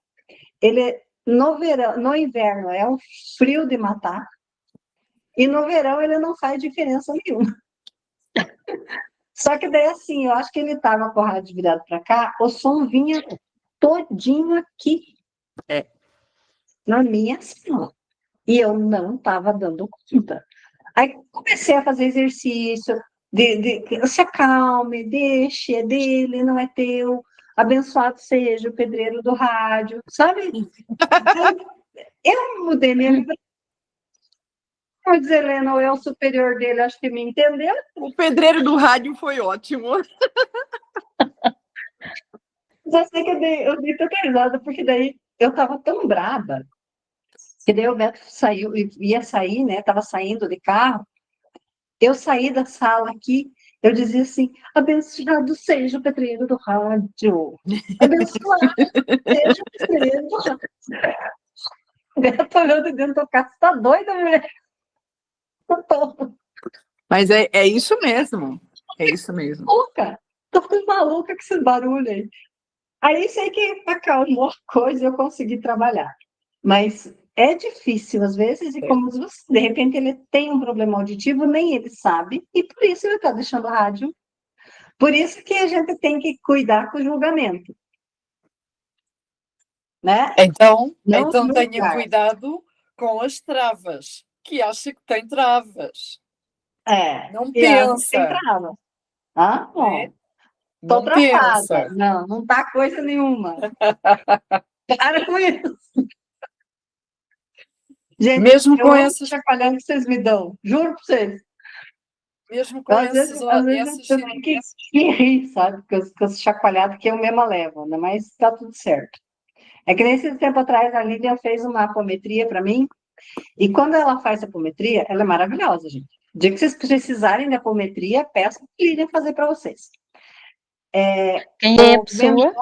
A: ele no inverno é um frio de matar, e no verão ele não faz diferença nenhuma. Só que daí assim, eu acho que ele estava com o rádio virado para cá, o som vinha todinho aqui. Na minha sala. E eu não estava dando conta. Aí comecei a fazer exercício, se acalme, deixe, é dele, não é teu, abençoado seja o pedreiro do rádio, sabe? Eu mudei minha vida. Como diz Helena, é o superior dele, acho que me entendeu.
B: O pedreiro do rádio foi ótimo.
A: Já sei que eu dei tanta risada, porque daí eu estava tão braba, que daí o Beto ia sair, né? Estava saindo de carro. Eu saí da sala aqui, eu dizia assim, abençoado seja o pedreiro do rádio. Abençoado seja o pedreiro do rádio. Eu tô olhando dentro do carro, você tá doida, mulher? Eu tô
B: Mas é isso mesmo. É isso mesmo.
A: louca. Tô ficando maluca com esse barulho aí. Aí sei que acalmou a coisa e eu consegui trabalhar. Mas é difícil às vezes, e como de repente ele tem um problema auditivo, nem ele sabe, e por isso ele está deixando o rádio. Por isso que a gente tem que cuidar com o julgamento. Né?
E: Então
A: Não
E: tenha
A: julgar.
E: cuidado com as travas, que acha que tem travas. Não pensa.
A: Tem trava. Ah, bom. Tô
E: Não
A: travada.
E: pensa.
A: Não tá coisa nenhuma. Para com isso. Gente,
E: Mesmo
A: eu
E: com
A: amo
E: essas,
A: chacoalhando que vocês me dão. Juro para vocês.
E: mesmo com
A: Às vezes
E: essas
A: eu tenho que rir, sabe? Com as chacoalhadas que eu mesma levo, né? Mas tá tudo certo. É que nesse tempo atrás a Lilian fez uma apometria para mim, e quando ela faz apometria, ela é maravilhosa, gente. O dia que vocês precisarem de apometria, peço para a Lilian fazer para vocês.
F: Quem é a pessoa?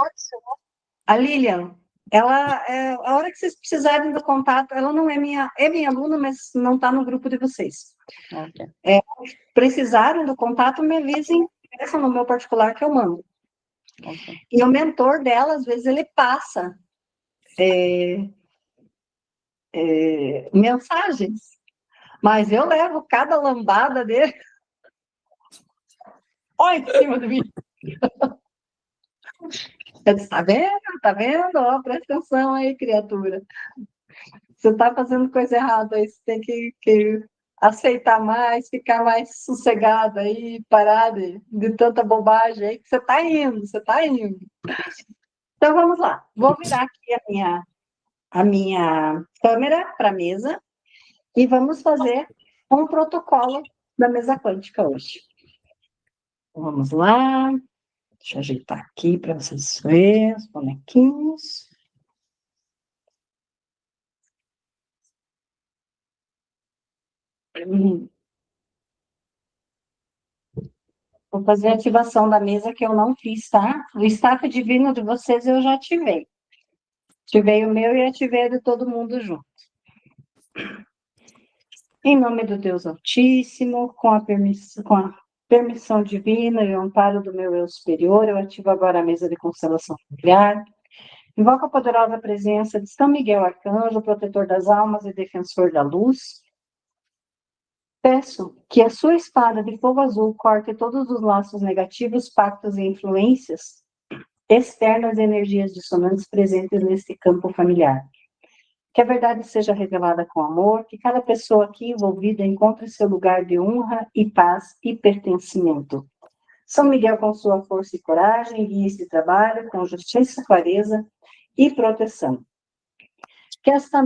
A: A Lilian, a hora que vocês precisarem do contato, ela não é minha aluna, mas não está no grupo de vocês.
F: Okay.
A: Precisaram do contato, me avisem, peçam no meu particular que eu mando.
F: Okay.
A: E o mentor dela, às vezes, ele passa mensagens, mas eu levo cada lambada dele. Olha em cima de mim. Eu disse, tá vendo? Tá vendo? Ó, presta atenção aí, criatura. Você tá fazendo coisa errada aí, você tem que aceitar mais, ficar mais sossegado aí, parar de tanta bobagem aí, que você tá indo, você tá indo. Então, vamos lá. Vou virar aqui a minha câmera para a mesa e vamos fazer um protocolo da mesa quântica hoje. Vamos lá. Deixa eu ajeitar aqui para vocês verem os bonequinhos. Vou fazer a ativação da mesa que eu não fiz, tá? O staff divino de vocês eu já ativei. Ativei o meu e ativei de todo mundo junto. Em nome do Deus Altíssimo, com a permissão divina e o amparo do meu eu superior, eu ativo agora a mesa de constelação familiar. Invoco a poderosa presença de São Miguel Arcanjo, protetor das almas e defensor da luz. Peço que a sua espada de fogo azul corte todos os laços negativos, pactos e influências externas e energias dissonantes presentes neste campo familiar. Que a verdade seja revelada com amor, que cada pessoa aqui envolvida encontre seu lugar de honra e paz e pertencimento. São Miguel, com sua força e coragem, guie esse trabalho com justiça, clareza e proteção. Que esta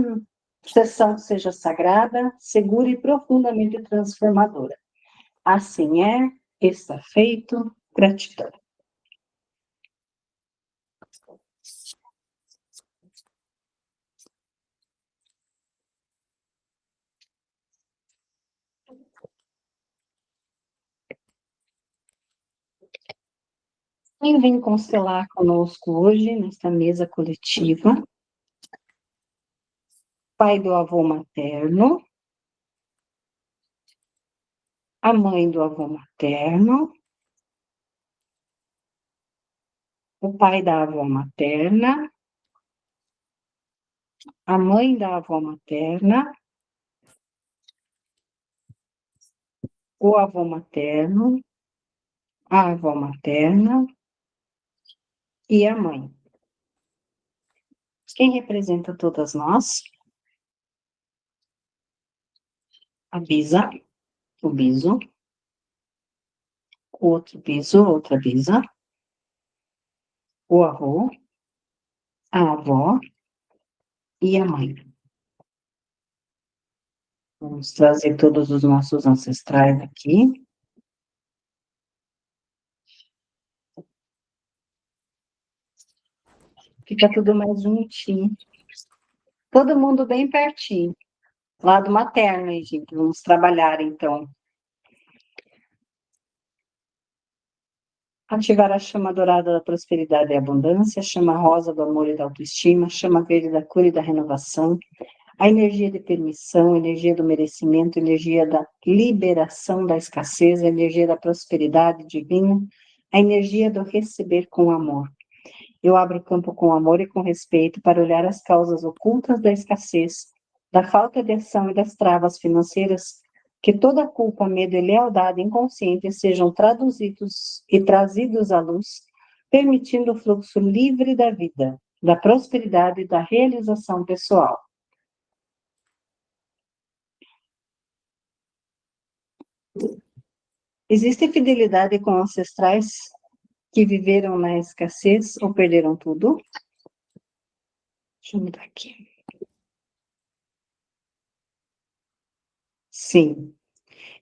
A: sessão seja sagrada, segura e profundamente transformadora. Assim é, está feito, gratidão. Quem vem constelar conosco hoje, nesta mesa coletiva? Pai do avô materno, a mãe do avô materno, o pai da avó materna, a mãe da avó materna, o avô materno, a avó materna e a mãe. Quem representa todas nós? A bisa, o biso, o outro biso, outra bisa, o avô, a avó e a mãe. Vamos trazer todos os nossos ancestrais aqui. Fica tudo mais juntinho. Todo mundo bem pertinho. Lado materno, aí, gente. Vamos trabalhar, então. Ativar a chama dourada da prosperidade e abundância, a chama rosa do amor e da autoestima, a chama verde da cura e da renovação, a energia de permissão, a energia do merecimento, a energia da liberação da escassez, a energia da prosperidade divina, a energia do receber com amor. Eu abro o campo com amor e com respeito para olhar as causas ocultas da escassez, da falta de ação e das travas financeiras, que toda culpa, medo e lealdade inconsciente sejam traduzidos e trazidos à luz, permitindo o fluxo livre da vida, da prosperidade e da realização pessoal. Existe fidelidade com ancestrais que viveram na escassez ou perderam tudo? Deixa eu mudar aqui. Sim.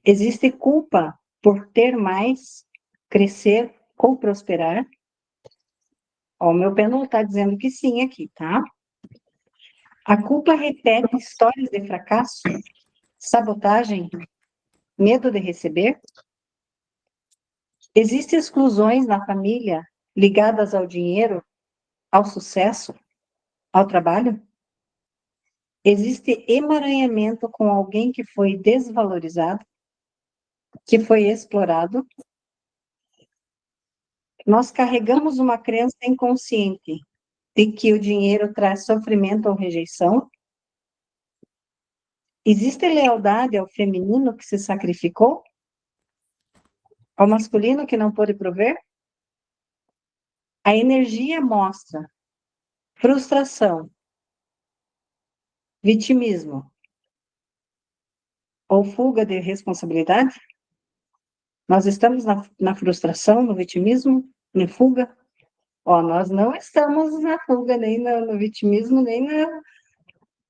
A: Existe culpa por ter mais, crescer ou prosperar? Ó, o meu pêndulo está dizendo que sim aqui, tá? A culpa repete histórias de fracasso, sabotagem, medo de receber? Existem exclusões na família ligadas ao dinheiro, ao sucesso, ao trabalho? Existe emaranhamento com alguém que foi desvalorizado, que foi explorado? Nós carregamos uma crença inconsciente de que o dinheiro traz sofrimento ou rejeição? Existe lealdade ao feminino que se sacrificou? Ao masculino que não pôde prover? A energia mostra frustração, vitimismo ou fuga de responsabilidade? Nós estamos na frustração, no vitimismo, na fuga? Ó, nós não estamos na fuga, nem no vitimismo, nem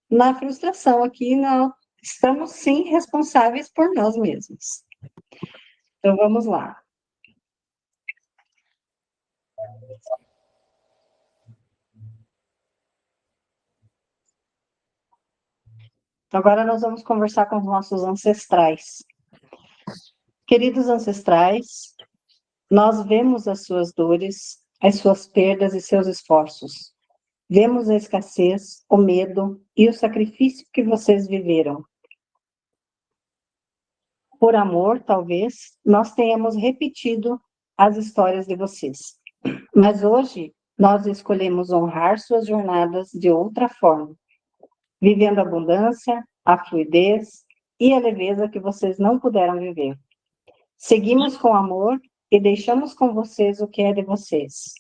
A: na frustração aqui, não. Estamos, sim, responsáveis por nós mesmos. Então, vamos lá. Agora nós vamos conversar com os nossos ancestrais. Queridos ancestrais, nós vemos as suas dores, as suas perdas e seus esforços. Vemos a escassez, o medo e o sacrifício que vocês viveram. Por amor, talvez, nós tenhamos repetido as histórias de vocês. Mas hoje, Nós escolhemos honrar suas jornadas de outra forma, vivendo a abundância, a fluidez e a leveza que vocês não puderam viver. Seguimos com amor e deixamos com vocês o que é de vocês.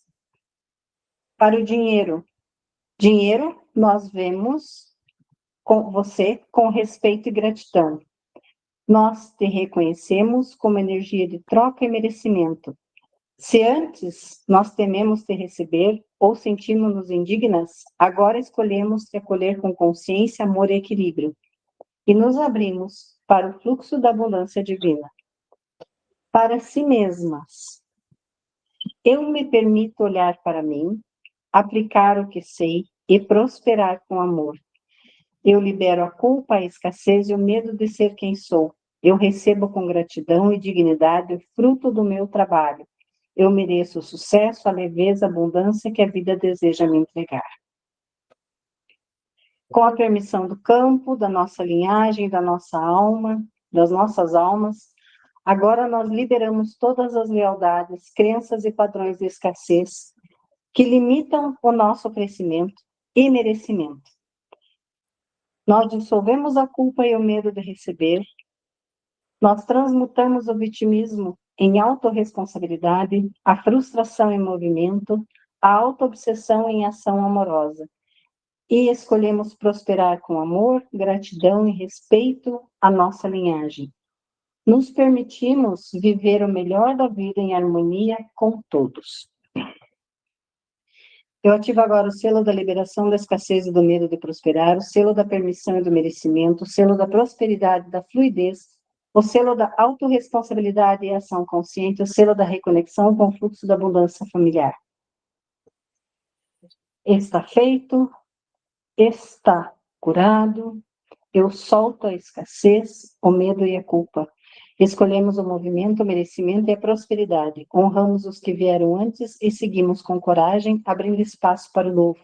A: Para o dinheiro. Dinheiro, nós vemos com você com respeito e gratidão. Nós te reconhecemos como energia de troca e merecimento. Se antes nós tememos te receber ou sentimos-nos indignas, agora escolhemos te acolher com consciência, amor e equilíbrio. E nos abrimos para o fluxo da abundância divina. Para si mesmas. Eu me permito olhar para mim, aplicar o que sei e prosperar com amor. Eu libero a culpa, a escassez e o medo de ser quem sou. Eu recebo com gratidão e dignidade o fruto do meu trabalho. Eu mereço o sucesso, a leveza, a abundância que a vida deseja me entregar. Com a permissão do campo, da nossa linhagem, da nossa alma, das nossas almas, agora nós liberamos todas as lealdades, crenças e padrões de escassez que limitam o nosso crescimento e merecimento. Nós dissolvemos a culpa e o medo de receber. Nós transmutamos o vitimismo em autorresponsabilidade, a frustração em movimento, a autoobsessão em ação amorosa. E escolhemos prosperar com amor, gratidão e respeito à nossa linhagem. Nos permitimos viver o melhor da vida em harmonia com todos. Eu ativo agora o selo da liberação da escassez e do medo de prosperar, o selo da permissão e do merecimento, o selo da prosperidade e da fluidez, o selo da autorresponsabilidade e ação consciente, o selo da reconexão com o fluxo da abundância familiar. Está feito, está curado, eu solto a escassez, o medo e a culpa. Escolhemos o movimento, o merecimento e a prosperidade. Honramos os que vieram antes e seguimos com coragem, abrindo espaço para o novo.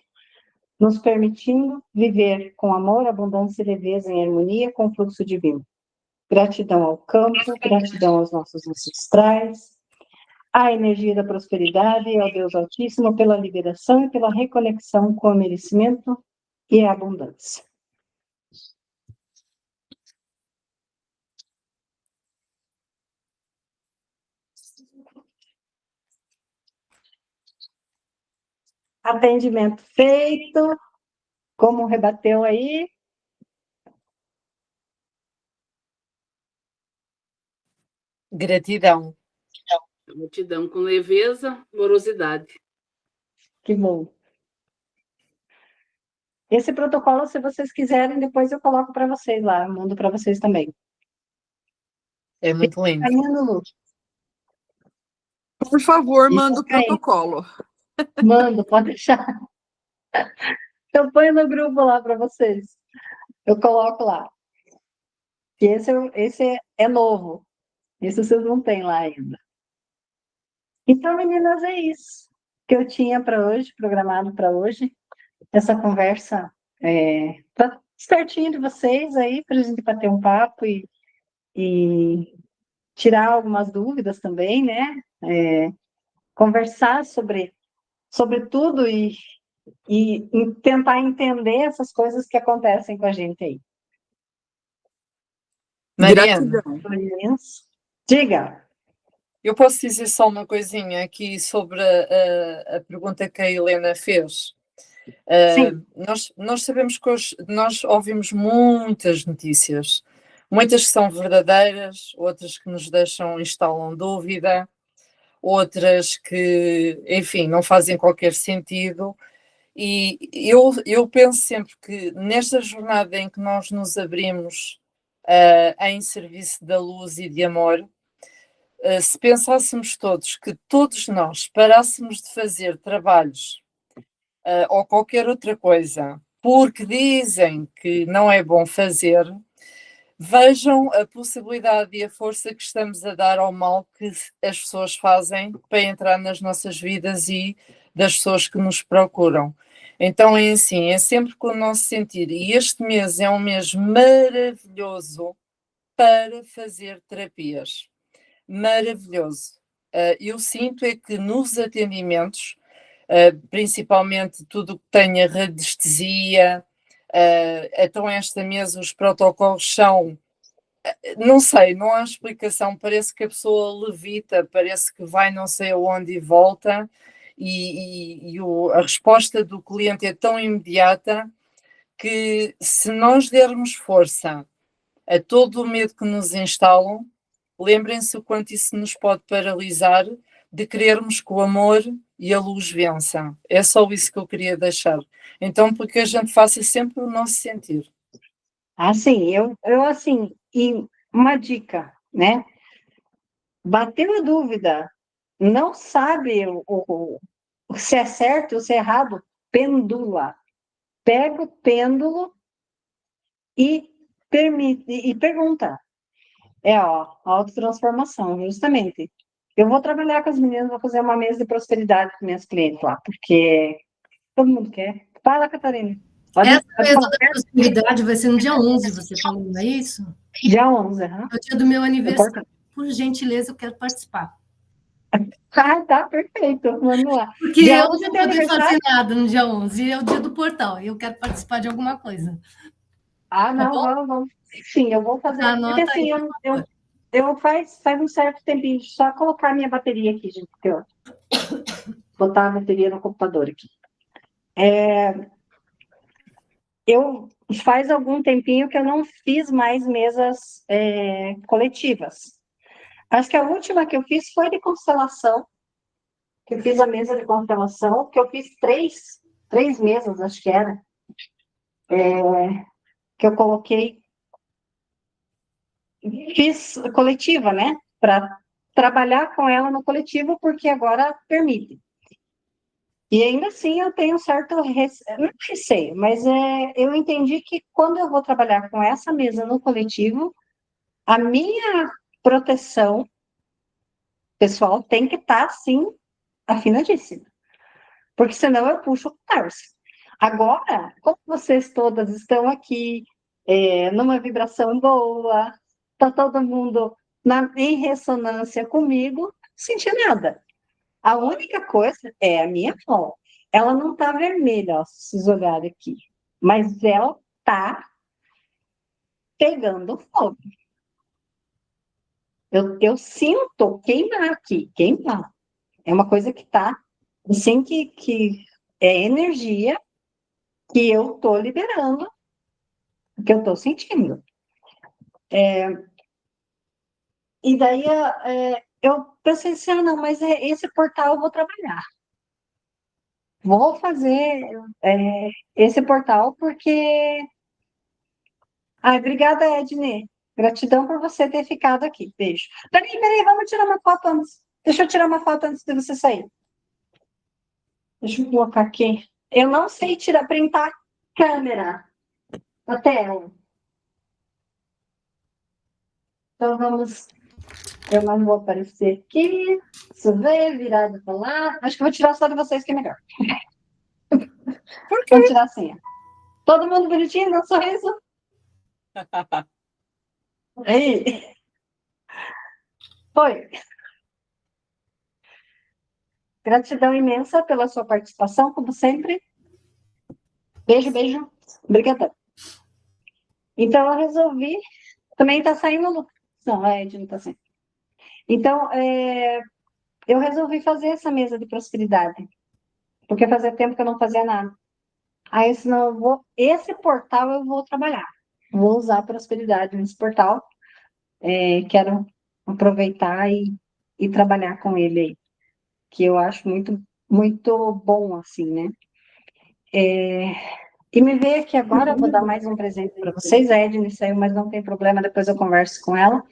A: Nos permitindo viver com amor, abundância e leveza em harmonia com o fluxo divino. Gratidão ao campo, gratidão aos nossos ancestrais, à energia da prosperidade e ao Deus Altíssimo pela liberação e pela reconexão com o merecimento e a abundância. Atendimento feito. Como rebateu aí?
E: Gratidão.
C: Gratidão com leveza, amorosidade.
A: Que bom. Esse protocolo, se vocês quiserem, depois eu coloco para vocês lá, mando para vocês também.
E: É muito lindo.
A: Caindo, Lu.
B: Por favor,
A: Isso,
B: manda o
A: caindo.
B: protocolo.
A: Mando, pode deixar. Eu ponho no grupo lá para vocês. Eu coloco lá. E esse é novo. Esse vocês não têm lá ainda. Então, meninas, é isso que eu tinha para hoje, programado para hoje. Essa conversa tá certinho de vocês aí, para a gente bater um papo e tirar algumas dúvidas também, né? Conversar sobre tudo e tentar entender essas coisas que acontecem com a gente aí.
E: Mariana,
B: Gratidão.
A: Diga.
E: eu posso dizer só uma coisinha aqui sobre a pergunta que a Helena fez.
A: Sim.
E: Nós sabemos que hoje nós ouvimos muitas notícias, muitas que são verdadeiras, outras que nos deixam, instalam dúvida, outras que, enfim, não fazem qualquer sentido. E eu penso sempre que nesta jornada em que nós nos abrimos em serviço da luz e de amor, se pensássemos todos que todos nós parássemos de fazer trabalhos ou qualquer outra coisa porque dizem que não é bom fazer, vejam a possibilidade e a força que estamos a dar ao mal que as pessoas fazem para entrar nas nossas vidas e das pessoas que nos procuram. Então é assim, é sempre com o nosso sentir. E este mês é um mês maravilhoso para fazer terapias. Maravilhoso. Eu sinto é que nos atendimentos principalmente tudo o que tenha radiestesia. Então esta mesa, os protocolos são, não sei, não há explicação, parece que a pessoa levita, parece que vai não sei aonde e volta, a resposta do cliente é tão imediata que, se nós dermos força a todo o medo que nos instalam, lembrem-se o quanto isso nos pode paralisar de querermos que o amor e a luz vençam. É só isso que eu queria deixar. Então, porque a gente faça sempre o nosso sentir.
A: Assim, eu assim, e uma dica, né? Bateu a dúvida, não sabe se é certo ou se é errado, pendula. Pega o pêndulo e pergunta. Ó, autotransformação, justamente. Eu vou trabalhar com as meninas, vou fazer uma mesa de prosperidade com minhas clientes lá, porque todo mundo quer. Fala, Catarina.
D: Essa mesa da prosperidade vai ser no dia 11, você falou, não é isso?
A: Dia 11,
D: É o dia do meu aniversário. Por gentileza, eu quero participar.
A: Tá, perfeito. Vamos lá.
D: Porque
A: dia
D: eu
A: 11
D: não
A: é
D: vou poder fazer
A: aniversário?
D: nada no dia 11, é o dia do portal, e eu quero participar de alguma coisa.
A: Não, vamos. Sim, eu vou fazer. Porque
D: Anota
A: assim,
D: aí.
A: eu faz um certo tempinho, só colocar minha bateria aqui, gente, porque eu botar a bateria no computador aqui. Eu faz algum tempinho que eu não fiz mais mesas coletivas. Acho que a última que eu fiz foi de constelação, que eu fiz a mesa de constelação, que eu fiz três mesas, acho que era, que eu coloquei, fiz coletiva, né? Para trabalhar com ela no coletivo, porque agora permite. E ainda assim eu tenho um certo não receio, mas eu entendi que quando eu vou trabalhar com essa mesa no coletivo, a minha proteção pessoal tem que estar, assim, afinadíssima. Porque senão eu puxo o Tarso. Agora, como vocês todas estão aqui numa vibração boa, está todo mundo em ressonância comigo, não senti nada. A única coisa é a minha mão. Ela não está vermelha, ó, se vocês olharem aqui. Mas ela está pegando fogo. Eu sinto queimar aqui, queimar. É uma coisa que está, assim, que é energia que eu estou liberando, que eu estou sentindo. E daí eu pensei assim, não, mas esse portal eu vou trabalhar. Vou fazer esse portal porque... Ai, obrigada, Ednê. Gratidão por você ter ficado aqui. Beijo. Peraí, vamos tirar uma foto antes. Deixa eu tirar uma foto antes de você sair. Deixa eu colocar aqui. Eu não sei printar câmera na tela. Então vamos. Eu não vou aparecer aqui. Deixa eu ver, virado para lá. Acho que eu vou tirar só de vocês, que é melhor.
E: Por quê?
A: Vamos tirar assim. Todo mundo bonitinho, dá um sorriso. Aí. Foi. Gratidão imensa pela sua participação, como sempre. Beijo, beijo. Obrigada. Então, eu resolvi. Também está saindo. Não, a Ed não está saindo. Então, eu resolvi fazer essa mesa de prosperidade. Porque fazia tempo que eu não fazia nada. Aí, senão, esse portal eu vou trabalhar. Vou usar a prosperidade nesse portal. Quero aproveitar e trabalhar com ele aí. Que eu acho muito, muito bom, assim, né? E me veio aqui agora, eu vou dar mais um presente para vocês. A Edne saiu, mas não tem problema, depois eu converso com ela.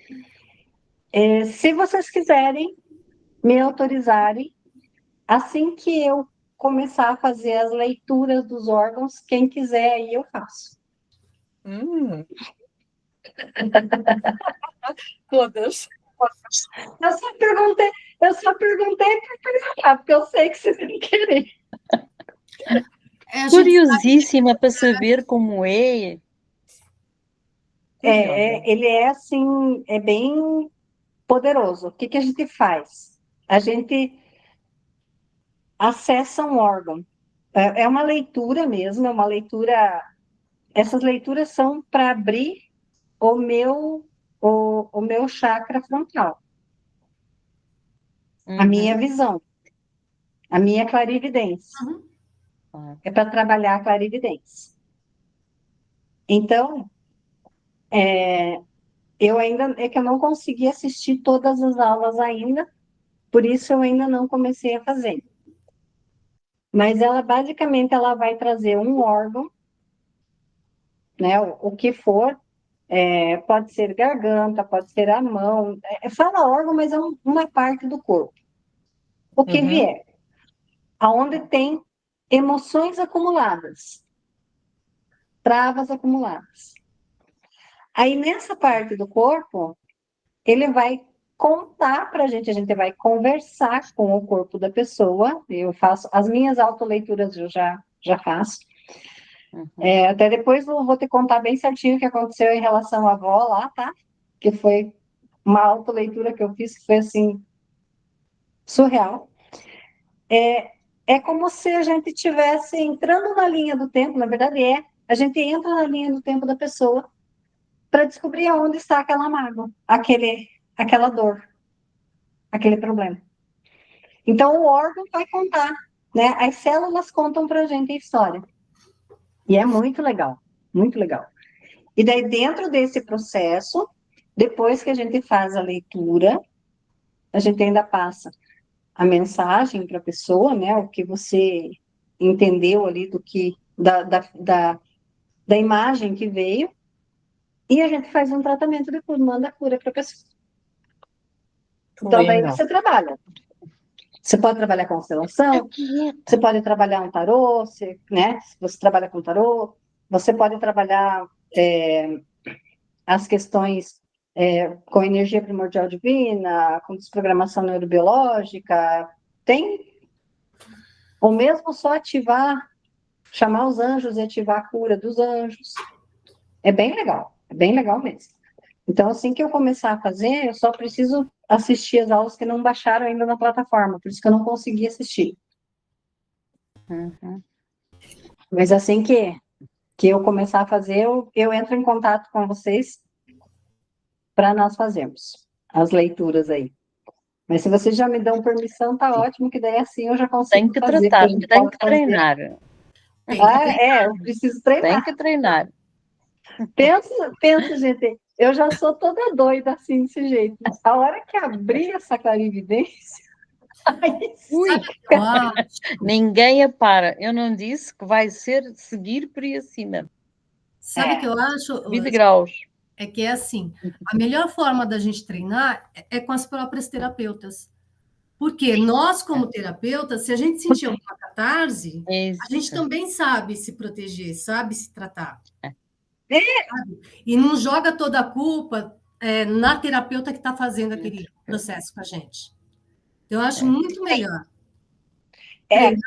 A: Se vocês quiserem me autorizarem, assim que eu começar a fazer as leituras dos órgãos, quem quiser aí eu faço.
E: Todas.
A: Eu só perguntei para perguntar, porque eu sei que vocês não querem.
F: Curiosíssima para saber como é.
A: Ele é assim, é bem poderoso. O que a gente faz? acessa um órgão. É uma leitura mesmo, é uma leitura. Essas leituras são para abrir o meu chakra frontal, a minha visão, a minha clarividência.
D: Uhum.
A: É para trabalhar a clarividência. Então, é que eu não consegui assistir todas as aulas ainda, por isso eu ainda não comecei a fazer. Mas ela basicamente ela vai trazer um órgão, né? O que for, pode ser garganta, pode ser a mão, fala órgão, mas é uma parte do corpo. O que vier, aonde tem emoções acumuladas, travas acumuladas. Aí nessa parte do corpo, ele vai contar para a gente vai conversar com o corpo da pessoa. Eu faço as minhas autoleituras, eu já faço. Até depois eu vou te contar bem certinho o que aconteceu em relação à avó lá, tá? Que foi uma autoleitura que eu fiz que foi assim surreal. É como se a gente estivesse entrando na linha do tempo, na verdade a gente entra na linha do tempo da pessoa para descobrir aonde está aquela mágoa, aquela dor, aquele problema. Então, o órgão vai contar, né? As células contam para a gente a história. E é muito legal, muito legal. E daí, dentro desse processo, depois que a gente faz a leitura, a gente ainda passa a mensagem para a pessoa, né? O que você entendeu ali da imagem que veio, e a gente faz um tratamento depois, manda a cura para a pessoa. Então, daí você trabalha. Você pode trabalhar com constelação, você pode trabalhar um tarô, né? Você trabalha com tarô, você pode trabalhar as questões com energia primordial divina, com desprogramação neurobiológica, ou mesmo só chamar os anjos e ativar a cura dos anjos. É bem legal mesmo. Então, assim que eu começar a fazer, eu só preciso assistir as aulas que não baixaram ainda na plataforma, por isso que eu não consegui assistir. Mas assim que eu começar a fazer, eu entro em contato com vocês para nós fazermos as leituras aí. Mas se vocês já me dão permissão, tá ótimo, que daí assim eu já consigo
F: Tem que
A: fazer.
F: tratar, tem que treinar.
A: Eu preciso treinar.
F: Tem que treinar.
A: Pensa, gente, eu já sou toda doida assim, desse jeito. A hora que abrir essa clarividência, aí
F: ninguém a para. Eu não disse que vai seguir por aí acima.
D: Sabe o que eu acho?
F: 20 graus.
D: É que é assim, a melhor forma da gente treinar é com as próprias terapeutas. Porque nós, como terapeutas, se a gente sentir alguma catarse, a gente também sabe se proteger, sabe se tratar. Sabe? E não joga toda a culpa na terapeuta que está fazendo aquele processo com a gente. Então, eu acho muito melhor.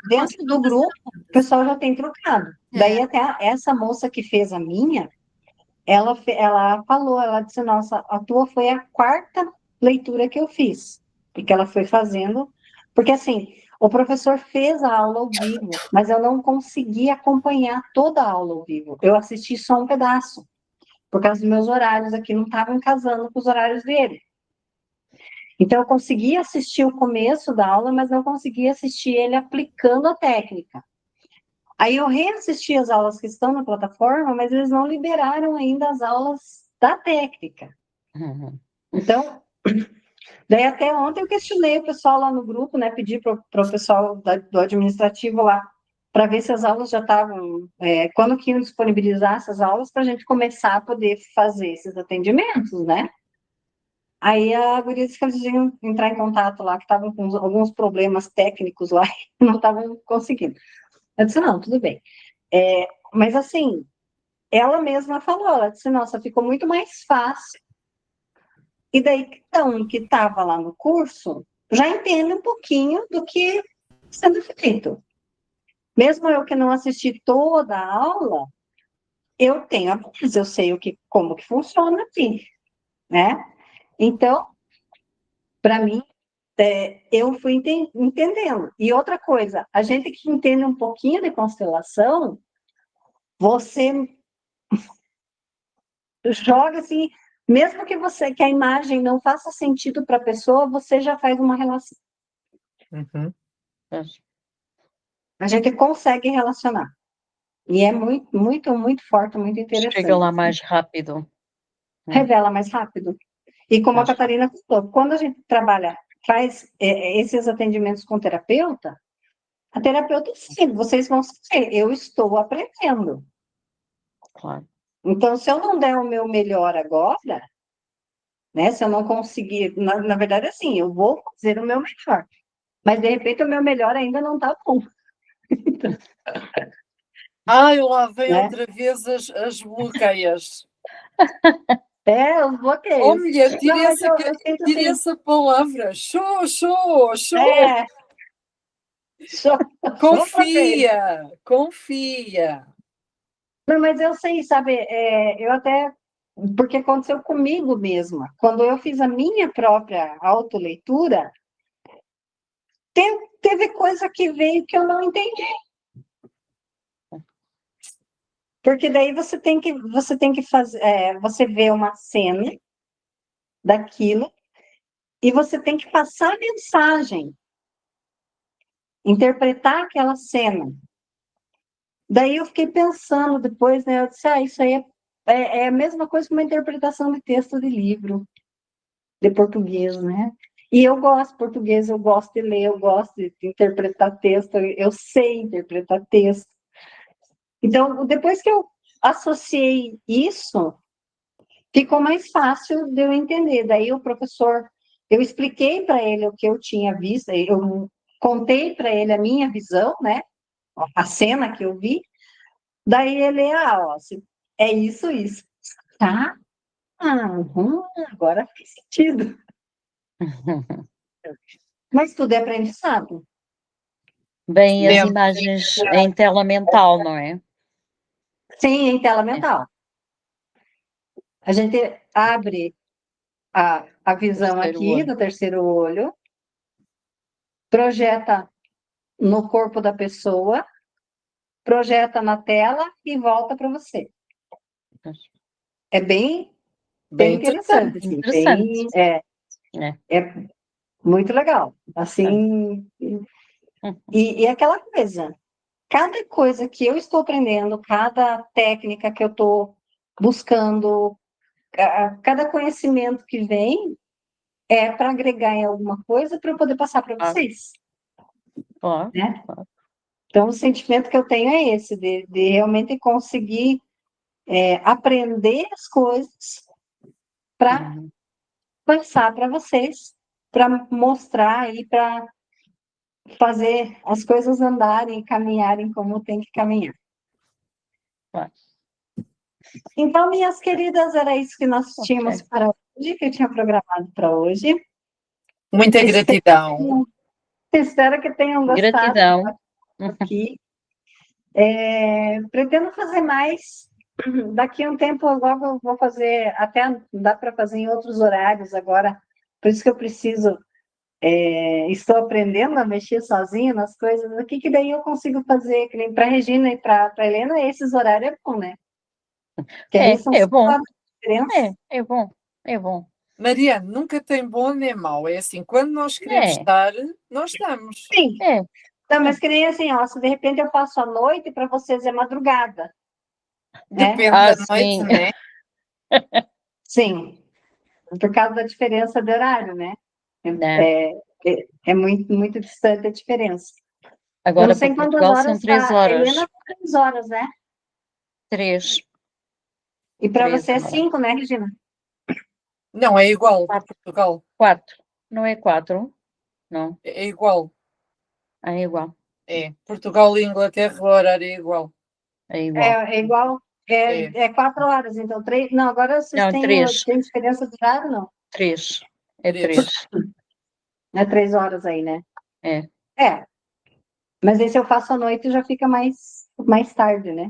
A: Dentro do grupo, o pessoal já tem trocado. Daí até essa moça que fez a minha, ela falou, ela disse, nossa, a tua foi a 4ª leitura que eu fiz. Porque ela foi fazendo, porque assim, o professor fez a aula ao vivo, mas eu não consegui acompanhar toda a aula ao vivo. Eu assisti só um pedaço, por causa dos meus horários aqui, não estavam casando com os horários dele. Então, eu consegui assistir o começo da aula, mas não consegui assistir ele aplicando a técnica. Aí eu reassisti as aulas que estão na plataforma, mas eles não liberaram ainda as aulas da técnica. Então, daí até ontem eu questionei o pessoal lá no grupo, né? Pedi para o pessoal do administrativo lá, para ver se as aulas já estavam, quando que iam disponibilizar essas aulas, para a gente começar a poder fazer esses atendimentos, né? Aí a guria disse que eles iam entrar em contato lá, que estavam com alguns problemas técnicos lá, e não estavam conseguindo. Eu disse, não, tudo bem. Mas assim, ela mesma falou, ela disse, nossa, ficou muito mais fácil. E daí, então, que estava lá no curso, já entende um pouquinho do que está sendo feito. Mesmo eu que não assisti toda a aula, eu tenho a base, eu sei como que funciona aqui, né? Então, para mim, eu fui entendendo. E outra coisa, a gente que entende um pouquinho de constelação, você joga assim, mesmo que a imagem não faça sentido para a pessoa, você já faz uma relação.
E: Uhum.
A: A gente consegue relacionar. E é muito, muito, muito forte, muito interessante.
F: Chega lá mais rápido.
A: Revela mais rápido. E como a
F: Mais
A: Catarina falou, quando a gente faz esses atendimentos com terapeuta, a terapeuta, sim, vocês vão saber, eu estou aprendendo.
F: Claro.
A: Então, se eu não der o meu melhor agora, né, se eu não conseguir, na verdade, assim, eu vou fazer o meu melhor, mas de repente o meu melhor ainda não está bom.
E: Ai, lá vem
A: Né?
E: outra vez as bloqueias.
A: Os
E: Oh,
A: bloqueios.
E: mulher,
A: Não,
E: tire
A: mas
E: essa,
A: eu sinto
E: tire
A: assim,
E: essa palavra. Show.
A: só bloqueio.
E: Confia.
A: Não, mas eu sei, sabe, eu até, porque aconteceu comigo mesma, quando eu fiz a minha própria autoleitura, teve coisa que veio que eu não entendi. Porque daí você tem que fazer, você vê uma cena daquilo e você tem que passar a mensagem, interpretar aquela cena. Daí eu fiquei pensando depois, né? Eu disse, isso aí é a mesma coisa que uma interpretação de texto de livro, de português, né? E eu gosto de português, eu gosto de ler, eu gosto de interpretar texto, eu sei interpretar texto. Então, depois que eu associei isso, ficou mais fácil de eu entender. Daí o professor, eu expliquei para ele o que eu tinha visto, eu contei para ele a minha visão, né? A cena que eu vi. Daí ele, é isso. Tá? Agora faz sentido. Mas tudo é aprendizado.
F: Bem, as
E: Dentro.
F: imagens em tela mental, não é?
A: Sim, em tela mental. A gente abre a visão
F: Terceiro
A: aqui
F: olho.
A: do terceiro olho, projeta no corpo da pessoa, projeta na tela e volta para você. É bem
E: Bem
A: interessante. Assim,
F: Interessante.
A: é muito legal. Assim, e aquela coisa, cada coisa que eu estou aprendendo, cada técnica que eu estou buscando, cada conhecimento que vem é para agregar em alguma coisa para eu poder passar para vocês.
F: Claro.
A: Né? Então, o sentimento que eu tenho é esse, de realmente conseguir aprender as coisas para passar para vocês, para mostrar e para fazer as coisas andarem, caminharem como tem que caminhar.
F: Claro.
A: Então, minhas queridas, era isso que nós tínhamos para hoje, que eu tinha programado para hoje.
E: Muita gratidão.
A: Espero que tenham gostado.
F: Gratidão.
A: Aqui. Pretendo fazer mais. Daqui a um tempo, logo eu vou fazer, até dá para fazer em outros horários agora, por isso que eu preciso, estou aprendendo a mexer sozinha nas coisas aqui, que daí eu consigo fazer, que nem para a Regina e para a Helena, esses horários é bom, né? Porque aí são
F: É bom.
A: diferenças.
F: É bom.
E: Mariana, nunca tem bom nem mau. É assim, quando nós queremos estar, nós estamos.
A: Sim. Então, mas que nem assim, se de repente eu faço à noite, para vocês é madrugada.
E: Depende da noite, né?
A: Sim, por causa da diferença de horário, né? É muito, muito distante a diferença.
F: Agora,
A: eu não sei
F: para
A: quantas
F: Portugal
A: horas
F: são 3
A: tá.
F: horas.
A: Helena, 3 horas, né?
F: 3.
A: E para você é 5, né, Regina?
E: Não, é igual para Portugal.
F: 4. Não é 4? Não.
E: É igual.
F: É igual.
E: É. Portugal e Inglaterra, o horário é igual.
F: É igual.
A: É igual. É 4 horas, então 3. Não, agora vocês
F: Não,
A: têm
F: 3.
A: Tem diferença de horário, não?
F: 3. É 3.
A: É 3 horas aí, né?
F: É.
A: Mas aí se eu faço à noite já fica mais tarde, né?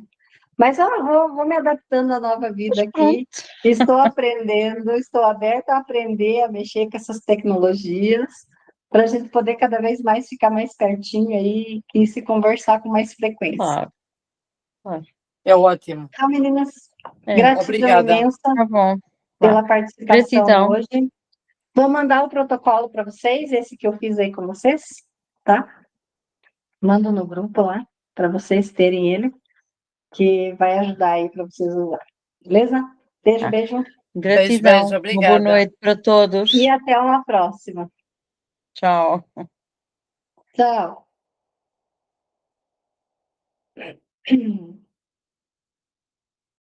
A: Mas eu vou me adaptando à nova vida aqui. Estou aprendendo, estou aberta a aprender a mexer com essas tecnologias. para a gente poder cada vez mais ficar mais pertinho aí e se conversar com mais frequência.
F: Claro,
E: É ótimo.
A: Tá, meninas?
F: é.
A: Gratidão
E: Obrigada.
A: imensa
F: Tá bom.
A: pela participação
F: Gratidão.
A: hoje. Vou mandar o protocolo para vocês, esse que eu fiz aí com vocês, tá? Mando no grupo lá, para vocês terem ele, que vai ajudar aí para vocês usar. Beleza? Beijo,
F: Tá.
A: beijo.
F: Gratidão.
E: beijo,
F: Uma
E: obrigada.
F: boa noite para todos.
A: E até uma próxima.
F: Tchau.
A: Tchau.